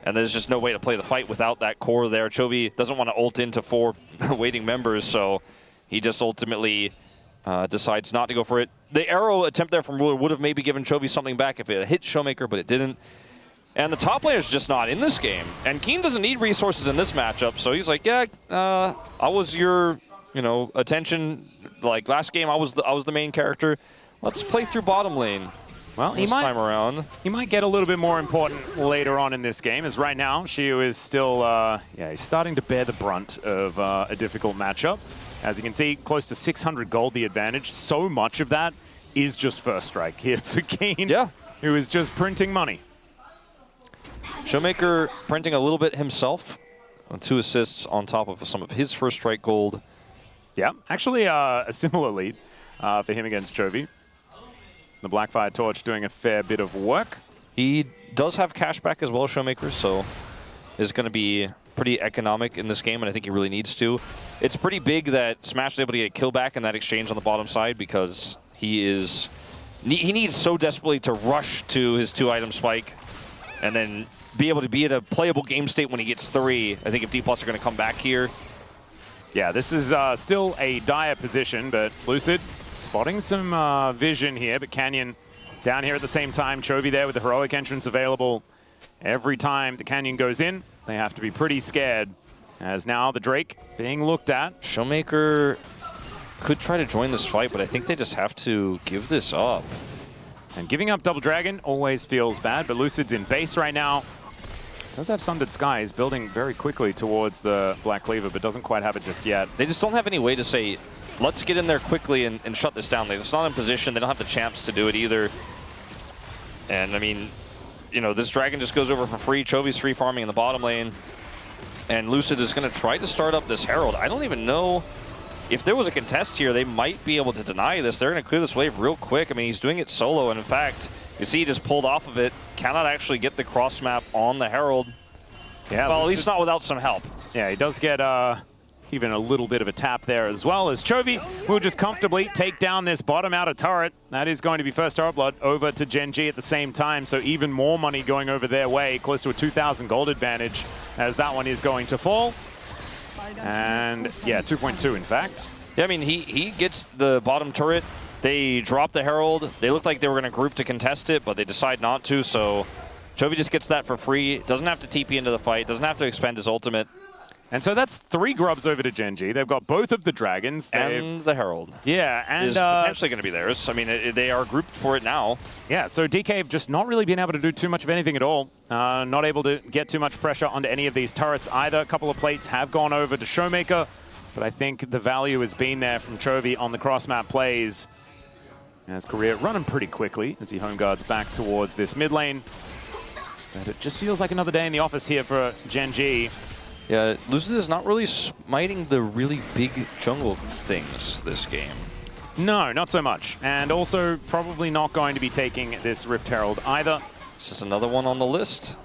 And there's just no way to play the fight without that core there. Chovy doesn't want to ult into 4 waiting members, so he just ultimately decides not to go for it. The arrow attempt there from Ruler would have maybe given Chovy something back if it had hit Showmaker, but it didn't. And the top laner is just not in this game. And Keen doesn't need resources in this matchup, so he's like, yeah, I was your, attention. Like last game, I was the main character. Let's play through bottom lane. Well, this time around. He might get a little bit more important later on in this game, as right now, Shiu is still, he's starting to bear the brunt of a difficult matchup. As you can see, close to 600 gold the advantage. So much of that is just first strike here for Keen, who is just printing money. Showmaker printing a little bit himself, 2 assists on top of some of his first strike gold. Yeah, actually a similar lead for him against Chovy. The Blackfire Torch doing a fair bit of work. He does have cashback as well, Showmaker, so is going to be pretty economic in this game, and I think he really needs to. It's pretty big that Smash is able to get kill back in that exchange on the bottom side because he needs so desperately to rush to his 2-item spike and then be able to be at a playable game state when he gets 3. I think if D+ are going to come back here. Yeah, this is still a dire position, but Lucid spotting some vision here, but Canyon down here at the same time. Chovy there with the heroic entrance available. Every time the Canyon goes in, they have to be pretty scared. As now the Drake being looked at. Showmaker could try to join this fight, but I think they just have to give this up. And giving up Double Dragon always feels bad, but Lucid's in base right now. Does have Sundered Skies building very quickly towards the Black Cleaver, but doesn't quite have it just yet. They just don't have any way to say, let's get in there quickly and shut this down. It's not in position. They don't have the champs to do it either. And, I mean, this Dragon just goes over for free. Chovy's free farming in the bottom lane. And Lucid is going to try to start up this Herald. I don't even know if there was a contest here. They might be able to deny this. They're going to clear this wave real quick. I mean, he's doing it solo. And, in fact, you see he just pulled off of it. Cannot actually get the cross map on the Herald. Yeah, well, at least not without some help. Yeah, he does get even a little bit of a tap there, as well as Chovy will just comfortably take down this bottom outer turret. That is going to be first Turret Blood over to GENG at the same time, so even more money going over their way, close to a 2,000 gold advantage, as that one is going to fall. And yeah, 2.2 in fact. Yeah, I mean, he gets the bottom turret. They drop the Herald. They looked like they were going to group to contest it, but they decide not to, so Chovy just gets that for free. Doesn't have to TP into the fight. Doesn't have to expend his ultimate. And so that's 3 grubs over to GENG. They've got both of the dragons. And the Herald. Yeah, and is potentially going to be theirs. I mean, they are grouped for it now. Yeah, so DK have just not really been able to do too much of anything at all. Not able to get too much pressure onto any of these turrets either. A couple of plates have gone over to Showmaker, but I think the value has been there from Chovy on the cross-map plays. As Korea running pretty quickly as he home guards back towards this mid lane. But it just feels like another day in the office here for GENG. Yeah, Lucid is not really smiting the really big jungle things this game. No, not so much. And also probably not going to be taking this Rift Herald either. This is another one on the list.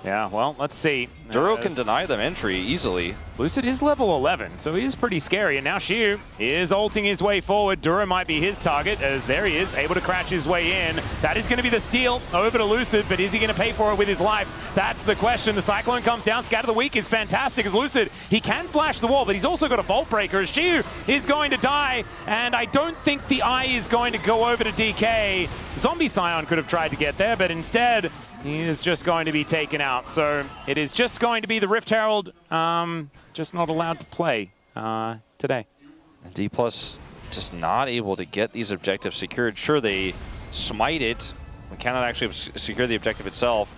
Yeah, well, let's see. Duro can deny them entry easily. Lucid is level 11, so he is pretty scary. And now Xiu is ulting his way forward. Duro might be his target, as there he is, able to crash his way in. That is going to be the steal over to Lucid, but is he going to pay for it with his life? That's the question. The Cyclone comes down. Scatter the Weak is fantastic as Lucid. He can flash the wall, but he's also got a Vault Breaker as Xiu is going to die. And I don't think the eye is going to go over to DK. Zombie Scion could have tried to get there, but instead, he is just going to be taken out. So it is just going to be the Rift Herald, just not allowed to play today. And D+ just not able to get these objectives secured. Sure, they smite it. We cannot actually secure the objective itself.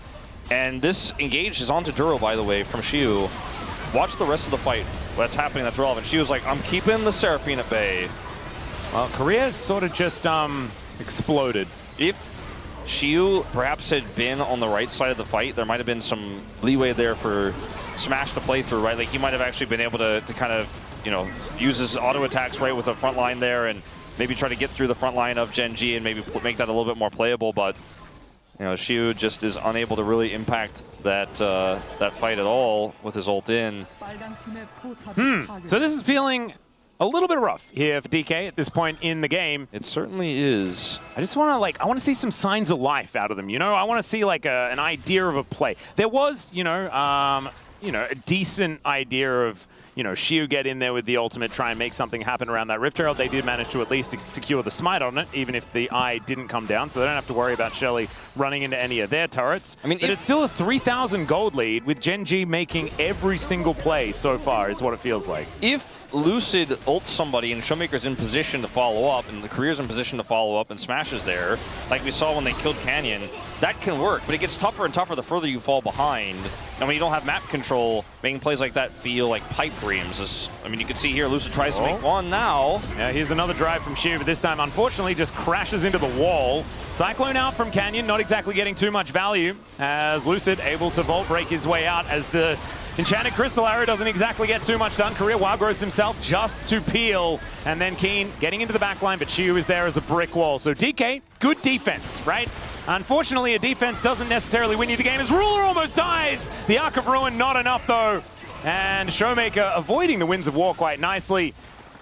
And this engage is onto Duro, by the way, from Xiu. Watch the rest of the fight. What's happening that's relevant. Xiu's like, I'm keeping the Seraphine at bay. Well, Korea sort of just exploded. If Xiu perhaps had been on the right side of the fight, there might have been some leeway there for Smash to play through, right? Like he might have actually been able to kind of, you know, use his auto attacks right with the front line there and maybe try to get through the front line of GENG and maybe make that a little bit more playable. But, you know, Xiu just is unable to really impact that that fight at all with his ult in. So this is feeling a little bit rough here for DK at this point in the game. It certainly is. I just want to, I want to see some signs of life out of them, you know? I want to see, like, an idea of a play. There was, you know, a decent idea of, you know, Xiu get in there with the ultimate, try and make something happen around that Rift Herald. They did manage to at least secure the smite on it, even if the eye didn't come down, so they don't have to worry about Shelly running into any of their turrets. I mean, but it's still a 3,000 gold lead with GENG making every single play so far, is what it feels like. If Lucid ults somebody and Showmaker's in position to follow up, and the Career's in position to follow up and Smashes there, like we saw when they killed Canyon, that can work, but it gets tougher and tougher the further you fall behind. And when you don't have map control, making plays like that feel like pipe dreams. I mean, you can see here, Lucid tries to make one now. Yeah, here's another drive from Xiu, but this time, unfortunately, just crashes into the wall. Cyclone out from Canyon, not exactly getting too much value, as Lucid able to Vault Break his way out, as the Enchanted Crystal Arrow doesn't exactly get too much done. Korea Wild Growth himself just to peel. And then Keen getting into the back line, but Xiu is there as a brick wall. So DK, good defense, right? Unfortunately, a defense doesn't necessarily win you the game as Ruler almost dies. The Arc of Ruin, not enough though. And Showmaker avoiding the Winds of War quite nicely.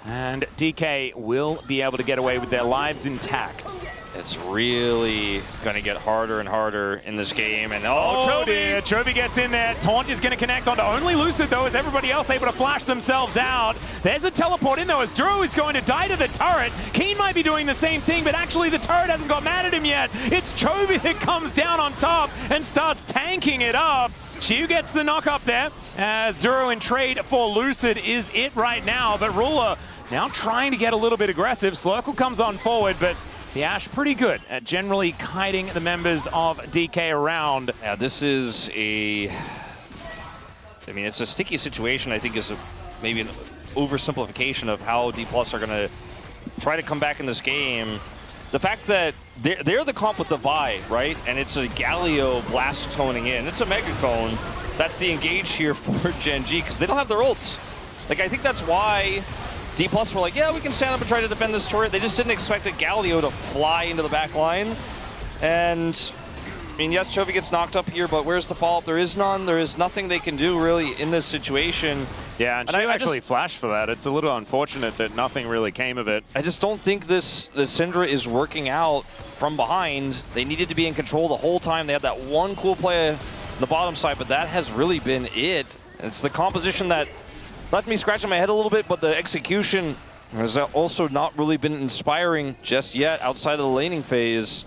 And DK will be able to get away with their lives intact. It's really going to get harder and harder in this game. And Chovy! Chovy gets in there. Taunt is going to connect onto only Lucid, though, as everybody else able to flash themselves out. There's a teleport in, though, as Duro is going to die to the turret. Keen might be doing the same thing, but actually the turret hasn't got mad at him yet. It's Chovy that comes down on top and starts tanking it up. Xiu gets the knock up there, as Duro in trade for Lucid is it right now. But Ruler now trying to get a little bit aggressive. Slurkle comes on forward, but the Ashe pretty good at generally kiting the members of DK around. Yeah, this is I mean, it's a sticky situation, I think, is maybe an oversimplification of how D+ are going to try to come back in this game. The fact that they're the comp with the Vi, right? And it's a Galio blast coning in. It's a Mega Cone. That's the engage here for GENG, because they don't have their ults. Like, I think that's why D+ were like, yeah, we can stand up and try to defend this turret. They just didn't expect a Galio to fly into the back line. And, I mean, yes, Chovy gets knocked up here, but where's the follow-up? There is none. There is nothing they can do, really, in this situation. Yeah, and Xiu actually flashed for that. It's a little unfortunate that nothing really came of it. I just don't think this Syndra is working out from behind. They needed to be in control the whole time. They had that one cool play on the bottom side, but that has really been it. It's the composition that left me scratching my head a little bit, but the execution has also not really been inspiring just yet outside of the laning phase.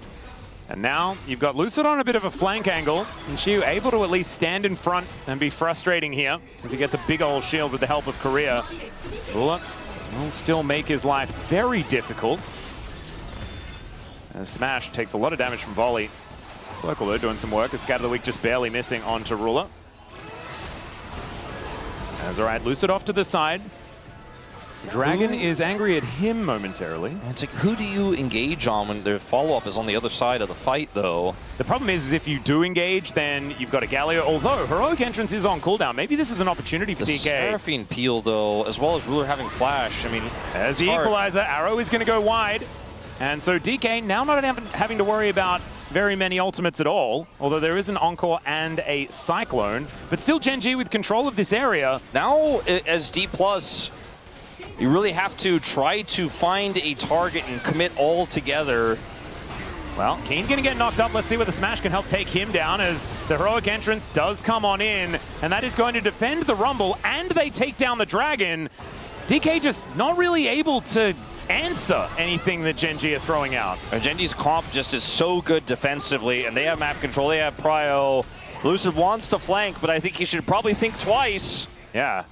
And now you've got Lucid on a bit of a flank angle, and Xiu able to at least stand in front and be frustrating here as he gets a big old shield with the help of Korea. Ruler will still make his life very difficult. And Smash takes a lot of damage from Volley. Circle though doing some work, a Scatter the Weak just barely missing onto Ruler. As all right, Lucid off to the side. Dragon is angry at him momentarily. It's like, who do you engage on when their follow-up is on the other side of the fight, though? The problem is if you do engage, then you've got a Galio. Although Heroic Entrance is on cooldown, maybe this is an opportunity for The DK. Seraphine peel, though, as well as Ruler having flash. I mean, As the equalizer, Arrow is going to go wide. And so DK now not having to worry about very many ultimates at all, although there is an Encore and a Cyclone. But still GENG with control of this area. now as D+, you really have to try to find a target and commit all together. Well, Keen going to get knocked up. Let's see whether Smash can help take him down as the Heroic Entrance does come on in. And that is going to defend the Rumble, and they take down the Dragon. DK just not really able to answer anything that GENG are throwing out. And GENG's comp just is so good defensively, and they have map control, they have prio. Lucid wants to flank, but I think he should probably think twice. Yeah.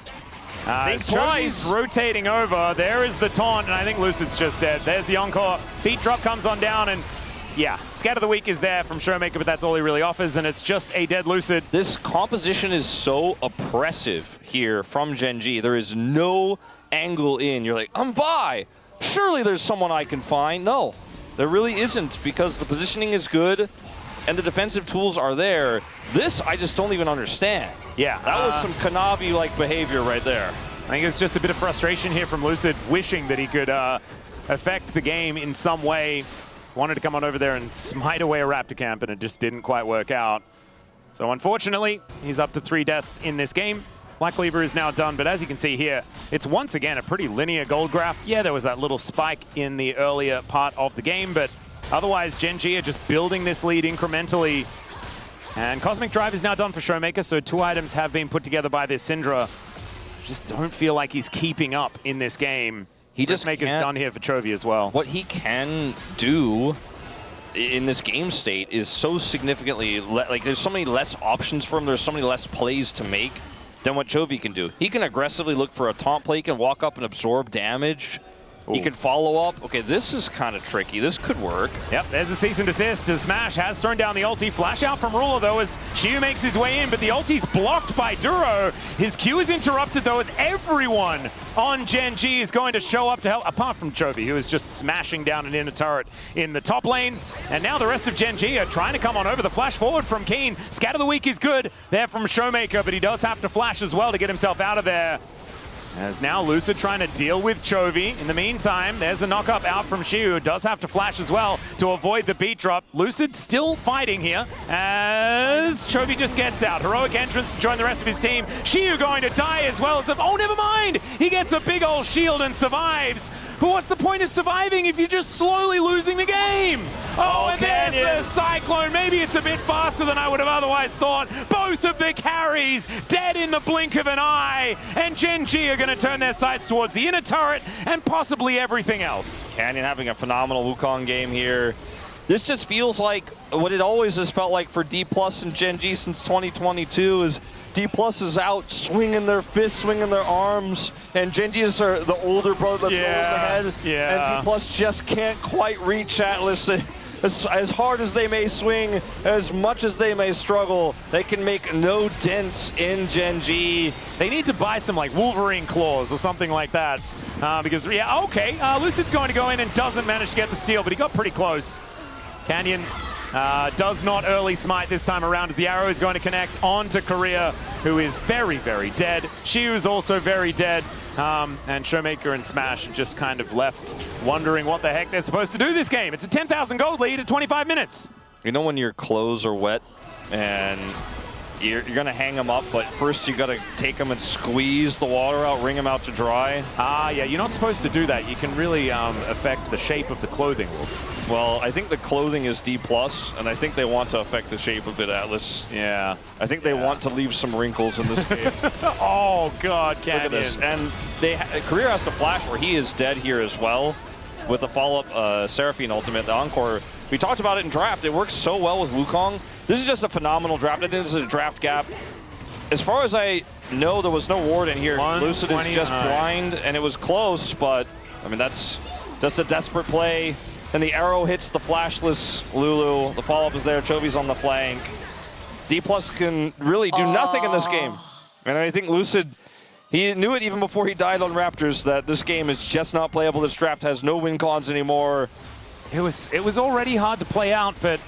Think twice. Rotating over. There is the taunt, and I think Lucid's just dead. There's the Encore. Beat drop comes on down, and yeah, Scat of the Week is there from Showmaker, but that's all he really offers, and it's just a dead Lucid. This composition is so oppressive here from GENG. There is no angle in. You're like, I'm Vi. Surely there's someone I can find. No, there really isn't, because the positioning is good and the defensive tools are there. This, I just don't even understand. Yeah. That was some Kanavi-like behavior right there. I think it's just a bit of frustration here from Lucid, wishing that he could affect the game in some way. Wanted to come on over there and smite away a Raptor camp, and it just didn't quite work out. So unfortunately, he's up to 3 deaths in this game. Black Cleaver is now done, but as you can see here, it's once again a pretty linear gold graph. Yeah, there was that little spike in the earlier part of the game, but otherwise GENG are just building this lead incrementally. And Cosmic Drive is now done for Showmaker, so 2 items have been put together by this Syndra. Just don't feel like he's keeping up in this game. He just Maker's done here for Chovy as well. What he can do in this game state is so significantly, like there's so many less options for him, there's so many less plays to make than what Chovy can do. He can aggressively look for a taunt play, he can walk up and absorb damage. Ooh. He can follow up. Okay, this is kind of tricky. This could work. Yep, there's a cease and desist as Smash has thrown down the ulti. Flash out from Ruler, though, as Xiu makes his way in, but the ulti's blocked by Duro. His Q is interrupted, though, as everyone on GENG is going to show up to help, apart from Chovy, who is just smashing down an inner turret in the top lane. And now the rest of GENG are trying to come on over. The flash forward from Keen. Scat of the Week is good there from Showmaker, but he does have to flash as well to get himself out of there. As now Lucid trying to deal with Chovy. In the meantime, there's a knock-up out from Xiu, who does have to flash as well to avoid the beat drop. Lucid still fighting here as Chovy just gets out. Heroic Entrance to join the rest of his team. Xiu going to die as well. Oh, never mind! He gets a big old shield and survives. But what's the point of surviving if you're just slowly losing the game? Oh, and there's the Cyclone. Maybe it's a bit faster than I would have otherwise thought. Both of the carries dead in the blink of an eye. And GENG are going to turn their sights towards the inner turret and possibly everything else. Canyon having a phenomenal Wukong game here. This just feels like what it always has felt like for D+ and GENG since 2022 is D+ is out swinging their fists, swinging their arms, and GENG is the older brother that's rolling ahead. Yeah. And D+ just can't quite reach Atlas. As hard as they may swing, as much as they may struggle, they can make no dents in GENG. They need to buy some like Wolverine claws or something like that. Because, yeah, okay, Lucid's going to go in and doesn't manage to get the steal, but he got pretty close. Canyon does not early smite this time around as the arrow is going to connect onto Korea, who is very, very dead. Xiu is also very dead. And Showmaker and Smash are just kind of left wondering what the heck they're supposed to do this game. It's a 10,000 gold lead at 25 minutes. You know when your clothes are wet and you're going to hang them up, but first you got to take them and squeeze the water out, wring them out to dry? Yeah, you're not supposed to do that. You can really affect the shape of the clothing. Well, I think the clothing is D+, and I think they want to affect the shape of it, Atlas. Yeah. I think they want to leave some wrinkles in this game. Oh, God, Canyon. Look at this. And Career has to flash where he is dead here as well with the follow-up Seraphine ultimate, the Encore. We talked about it in draft. It works so well with Wukong. This is just a phenomenal draft. I think this is a draft gap. As far as I know, there was no ward in here. Lucid is just blind, and it was close, but, I mean, that's just a desperate play. And the arrow hits the flashless Lulu. The follow-up is there. Chovy's on the flank. D+ can really do nothing in this game. And I think Lucid, He knew it even before he died on Raptors that this game is just not playable. This draft has no win cons anymore. It was already hard to play out, but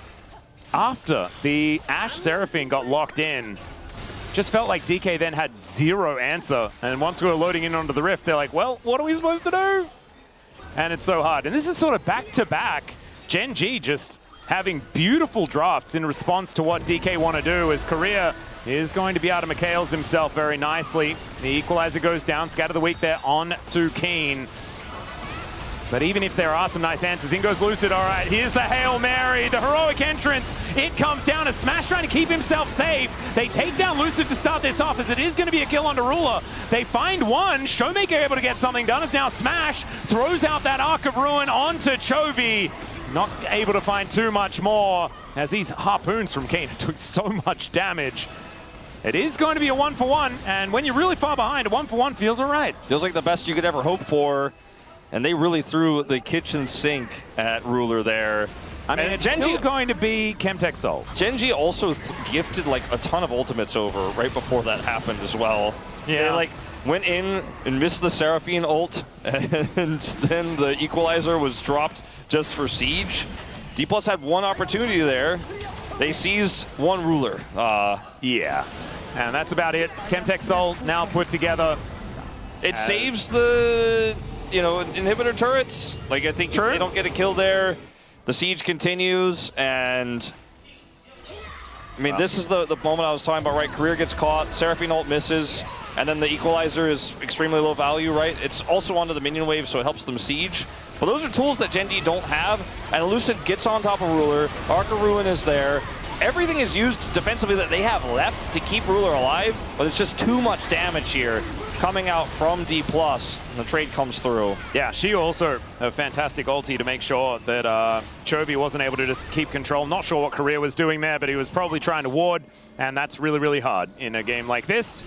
after the Ashe Seraphine got locked in, just felt like DK then had zero answer. And once we were loading in onto the Rift, they're like, well, what are we supposed to do? And it's so hard. And this is sort of back-to-back. GENG just having beautiful drafts in response to what DK want to do, as Korea is going to be out of McHale's himself very nicely. The equalizer goes down, scatter the weak there on to Keen. But even if there are some nice answers, in goes Lucid. All right, here's the Hail Mary, the heroic entrance. It comes down as Smash trying to keep himself safe. They take down Lucid to start this off, as it is going to be a kill on Darula. They find one. Showmaker able to get something done, as now Smash throws out that Arc of Ruin onto Chovy. Not able to find too much more, as these harpoons from Keen took so much damage. It is going to be a 1-for-1, and when you're really far behind, a 1-for-1 feels all right. Feels like the best you could ever hope for. And they really threw the kitchen sink at Ruler there. I mean, it's still going to be Chemtech Soul. GENG also gifted like a ton of ultimates over right before that happened as well. Yeah. They like went in and missed the Seraphine ult, and then the equalizer was dropped just for Siege. D+ had one opportunity there. They seized one Ruler. Yeah, and that's about it. Chemtech Soul now put together. It saves the, you know, inhibitor turrets. Like, I think they don't get a kill there. The siege continues, and I mean, this is the moment I was talking about, right? Career gets caught, Seraphine ult misses, and then the equalizer is extremely low value, right? It's also onto the minion wave, so it helps them siege. But those are tools that GENG don't have, and Lucid gets on top of Ruler. Arc of Ruin is there. Everything is used defensively that they have left to keep Ruler alive, but it's just too much damage here coming out from D+. The trade comes through. Yeah, she also a fantastic ulti to make sure that Chovy wasn't able to just keep control. Not sure what Korea was doing there, but he was probably trying to ward, and that's really, really hard in a game like this.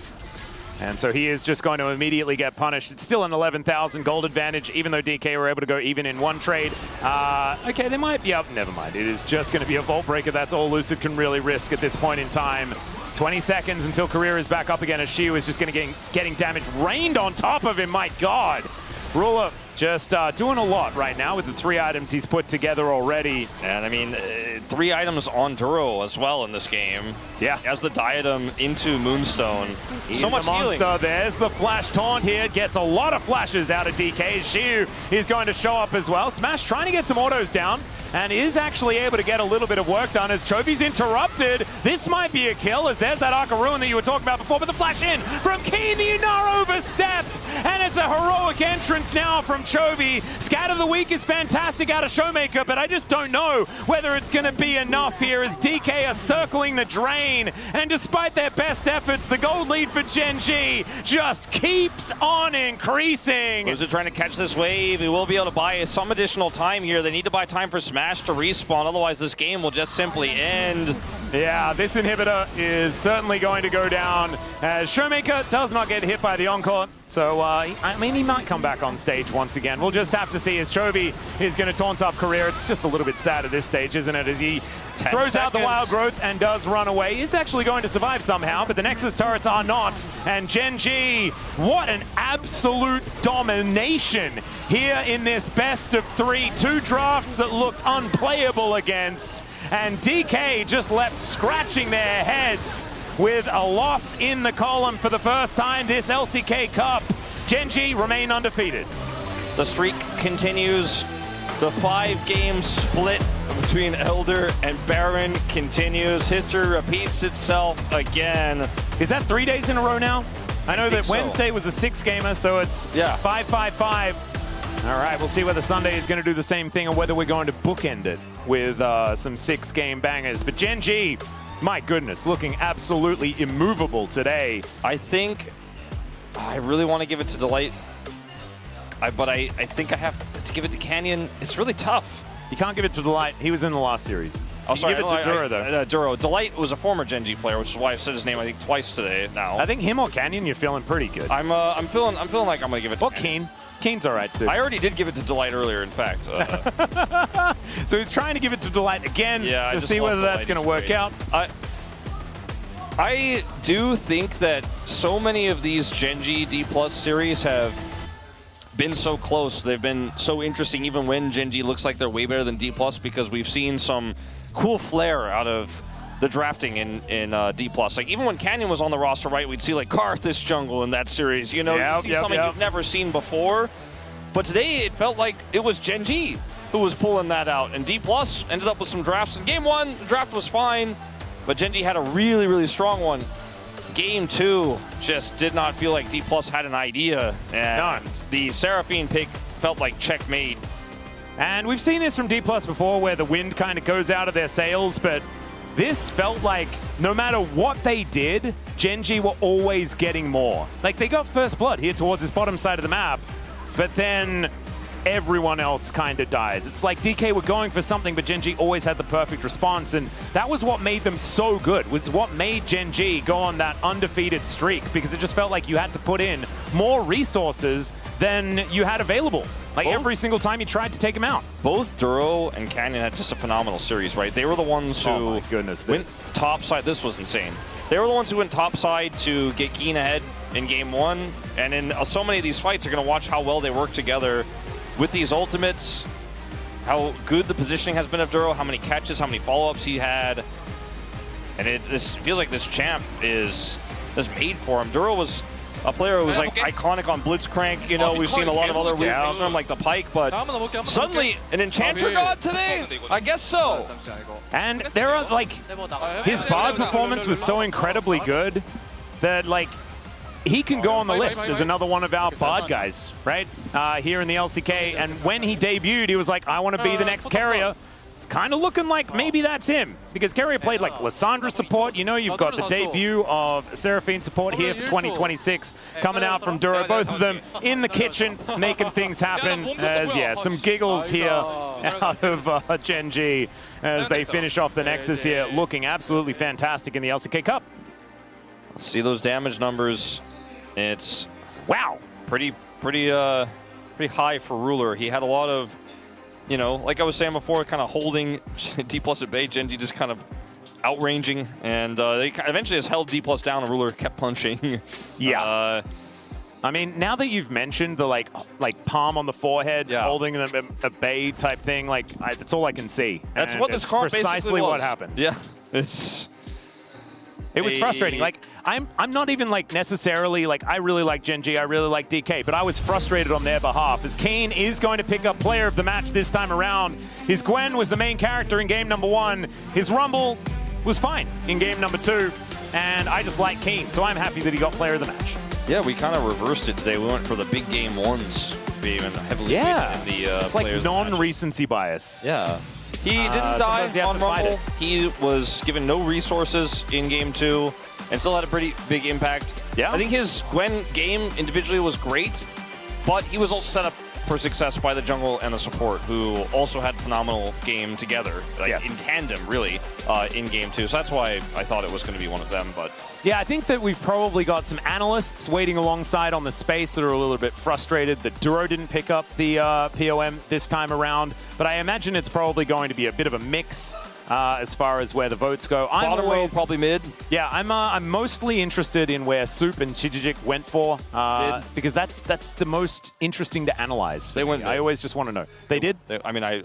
And so he is just going to immediately get punished. It's still an 11,000 gold advantage, even though DK were able to go even in one trade. Okay, they might be up. Never mind. It is just going to be a Vault Breaker. That's all Lucid can really risk at this point in time. 20 seconds until Career is back up again, as Shiu is just going to getting damage rained on top of him. My God. Ruler just doing a lot right now with the 3 items he's put together already. And I mean, 3 items on Duro as well in this game. Yeah. As the diadem into Moonstone. He's so much a monster. healing. There's the flash taunt here. Gets a lot of flashes out of DK. Shiu is going to show up as well. Smash trying to get some autos down, and is actually able to get a little bit of work done as Chovy's interrupted. This might be a kill, as there's that Arc of Ruin that you were talking about before, but the flash in from Keen, the Inar overstepped, and it's a heroic entrance now from Chovy. Scatter the Weak is fantastic out of Showmaker, but I just don't know whether it's going to be enough here, as DK are circling the drain, and despite their best efforts, the gold lead for GENG just keeps on increasing. Lucid trying to catch this wave. He will be able to buy some additional time here. They need to buy time for Smash to respawn, otherwise this game will just simply end. Yeah, this inhibitor is certainly going to go down, as Showmaker does not get hit by the Encore. So, I mean, he might come back on stage once again. We'll just have to see, as Chovy is going to taunt up Career. It's just a little bit sad at this stage, isn't it? As he throws out the Wild Growth and does run away. He's actually going to survive somehow, but the Nexus turrets are not. And GENG, what an absolute domination here in this best of 3. 2 drafts that looked unplayable against. And DK just left scratching their heads with a loss in the column for the first time this LCK Cup. GENG remain undefeated. The streak continues. The 5-game split between Elder and Baron continues. History repeats itself again. Is that 3 days in a row now? I know that so. Wednesday was a 6-gamer, so it's 5-5-5. All right, we'll see whether Sunday is going to do the same thing or whether we're going to bookend it with some 6-game bangers. But GENG, my goodness, looking absolutely immovable today. I think I really want to give it to Delight, but I think I have to give it to Canyon. It's really tough. You can't give it to Delight. He was in the last series. Oh, sorry. Give it to Duro, though. Duro. Delight was a former GENG player, which is why I've said his name, I think, twice today now. I think him or Canyon, you're feeling pretty good. I'm feeling like I'm going to give it to Or Keen. Keen's all right, too. I already did give it to Delight earlier, in fact. So he's trying to give it to Delight again to see whether that's going to work out. I do think that so many of these GENG D+ series have been so close. They've been so interesting, even when GENG looks like they're way better than D+, because we've seen some cool flair out of the drafting in D+. Like even when Canyon was on the roster, right, we'd see like Karthus jungle in that series. You know, you see something you've never seen before. But today it felt like it was GENG who was pulling that out, and D+ ended up with some drafts. In Game 1, the draft was fine, but GENG had a really, really strong one. Game 2 just did not feel like D+ had an idea, and the Seraphine pick felt like checkmate. And we've seen this from D+ before, where the wind kind of goes out of their sails, but this felt like no matter what they did, GENG were always getting more. Like they got first blood here towards this bottom side of the map, but then everyone else kind of dies. It's like DK were going for something, but GENG always had the perfect response, and that was what made them so good, was what made GENG go on that undefeated streak, because it just felt like you had to put in more resources than you had available. Like every single time you tried to take him out. Both Duro and Canyon had just a phenomenal series, right? They were the ones who went topside. This was insane. They were the ones who went topside to get Keen ahead in Game 1, and in so many of these fights, you're going to watch how well they work together with these ultimates, how good the positioning has been of Duro, how many catches, how many follow-ups he had. And this feels like this champ is made for him. Duro was a player who was like iconic on Blitzcrank. You know, we've seen a lot of other weaknesses from him, like the Pike, but suddenly an Enchanter god today? I guess so. And there are like, his Bard performance was so incredibly good that like, he can go on the list as another one of our Bard guys, right? Here in the LCK. And when he debuted, he was like, I want to be the next carrier. It's kind of looking like maybe that's him, because carrier played like Lissandra support. You know, you've got the debut of Seraphine support here for 2026 coming out from Duro. Both of them in the kitchen making things happen. As some giggles here out of GENG as they finish off the Nexus here, looking absolutely fantastic in the LCK Cup. See those damage numbers. It's pretty high for Ruler. He had a lot of, you know, like I was saying before, kind of holding D+ at bay. GENG just kind of outranging, and they eventually just held D+ down, and Ruler kept punching. Yeah. I mean, now that you've mentioned the like palm on the forehead, holding them at bay type thing, like that's all I can see. That's what this comp basically was. Precisely what happened. Yeah, it was frustrating. Like I'm not even like necessarily like, I really like GENG, I really like DK, but I was frustrated on their behalf, as Kane is going to pick up player of the match this time around. His Gwen was the main character in game number 1. His Rumble was fine in game number 2, and I just like Kane, so I'm happy that he got player of the match. Yeah, we kind of reversed it today. We went for the big game 1s being heavily in the it's like non-recency bias. Yeah. He didn't die on Rumble. He was given no resources in game 2 and still had a pretty big impact. Yeah. I think his Gwen game individually was great, but he was also set up for success by the jungle and the support, who also had a phenomenal game together, like in tandem, really, in game 2. So that's why I thought it was going to be one of them. But yeah, I think that we've probably got some analysts waiting alongside on the space that are a little bit frustrated that Duro didn't pick up the POM this time around. But I imagine it's probably going to be a bit of a mix as far as where the votes go. Bottom row, probably mid. Yeah, I'm mostly interested in where Soup and Chijijik went for, because that's the most interesting to analyze. They went. I always just want to know. They did? I mean, I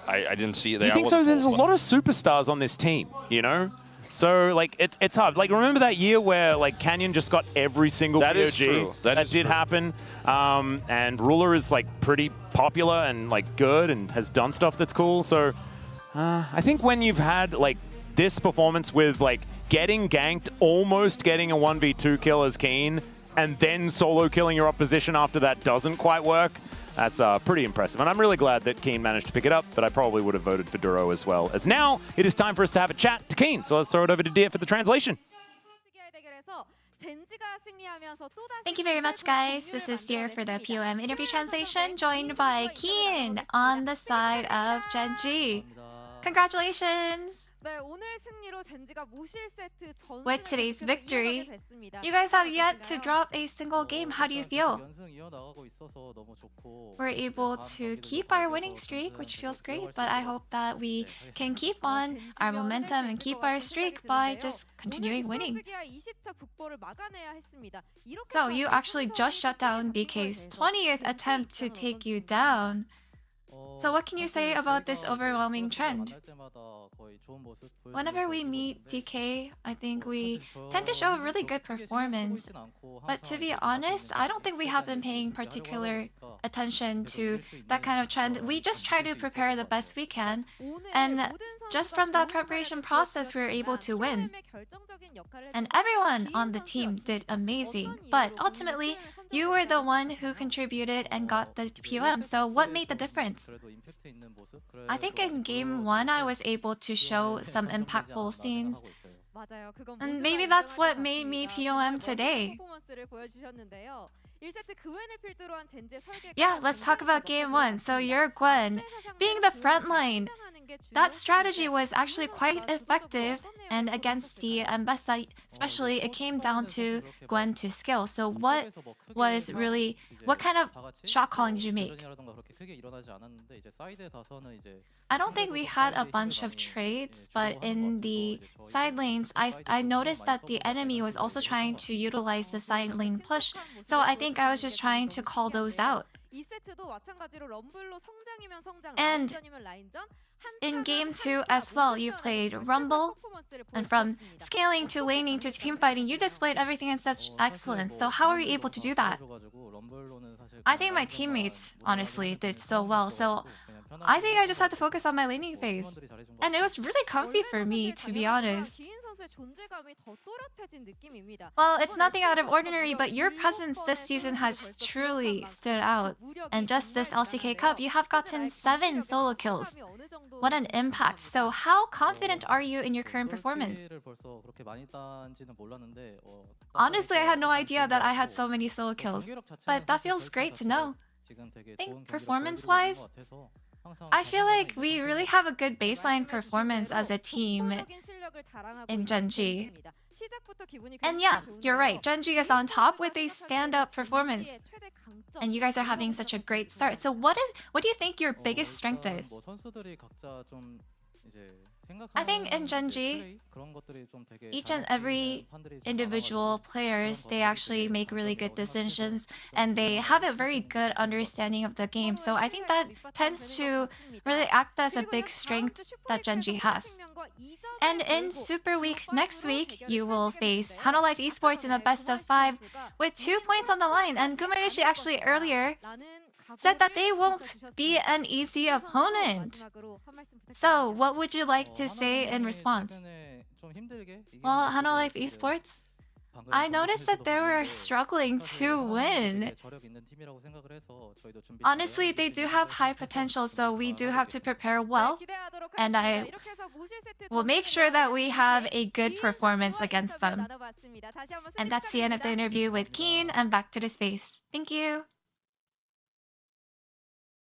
didn't see it. Do you think so? There's a lot of superstars on this team, you know? So, like, it's hard. Like, remember that year where, like, Canyon just got every single POG? Is true. That did happen. And Ruler is, like, pretty popular and, like, good and has done stuff that's cool. So, I think when you've had, like, this performance with, like, getting ganked, almost getting a 1v2 kill as Keen, and then solo killing your opposition after that doesn't quite work, that's pretty impressive. And I'm really glad that Keen managed to pick it up, but I probably would have voted for Duro as well. As now, it is time for us to have a chat to Keen. So let's throw it over to Dia for the translation. Thank you very much, guys. This is Dear for the POM interview translation, joined by Keen on the side of GENG. Congratulations! with today's victory. You guys have yet to drop a single game. How do you feel? We're able to keep our winning streak, which feels great, but I hope that we can keep on our momentum and keep our streak by just continuing winning. So you actually just shut down DK's 20th attempt to take you down. So what can you say about this overwhelming trend? Whenever we meet DK, I think we tend to show a really good performance. But to be honest, I don't think we have been paying particular attention to that kind of trend. We just try to prepare the best we can. And just from that preparation process, we were able to win. And everyone on the team did amazing. But ultimately, you were the one who contributed and got the POM. So what made the difference? I think in game 1, I was able to show some impactful scenes. And maybe that's what made me POM today. Yeah, let's talk about game 1. So you're Gwen. Being the front line, that strategy was actually quite effective. And against the Mbessa, especially, it came down to Gwen to skill. So what kind of shot calling did you make? I don't think we had a bunch of trades, but in the side lanes, I noticed that the enemy was also trying to utilize the side lane push. So I think I was just trying to call those out. And in game 2 as well, you played Rumble, and from scaling to laning to teamfighting, you displayed everything in such excellence. So how are you able to do that? I think my teammates honestly did so well. So I think I just had to focus on my laning phase. And it was really comfy for me, to be honest. Well, it's nothing out of ordinary, but your presence this season has truly stood out. And just this LCK Cup, you have gotten 7 solo kills. What an impact. So how confident are you in your current performance? Honestly, I had no idea that I had so many solo kills, but that feels great to know. I think performance-wise, I feel like we really have a good baseline performance as a team in GENG. And yeah, you're right, GENG is on top with a stand-up performance. And you guys are having such a great start. So what do you think your biggest strength is? I think in GENG, each and every individual players, they actually make really good decisions and they have a very good understanding of the game. So I think that tends to really act as a big strength that GENG has. And in Super Week next week, you will face Hanolife Esports in a best of 5 with 2 points on the line. And Gumayushi actually earlier said that they won't be an easy opponent. So what would you like to say in response? Well, Hanolife Esports, I noticed that they were struggling to win. Honestly, they do have high potential, so we do have to prepare well. And I will make sure that we have a good performance against them. And that's the end of the interview with Keen, and back to the space. Thank you.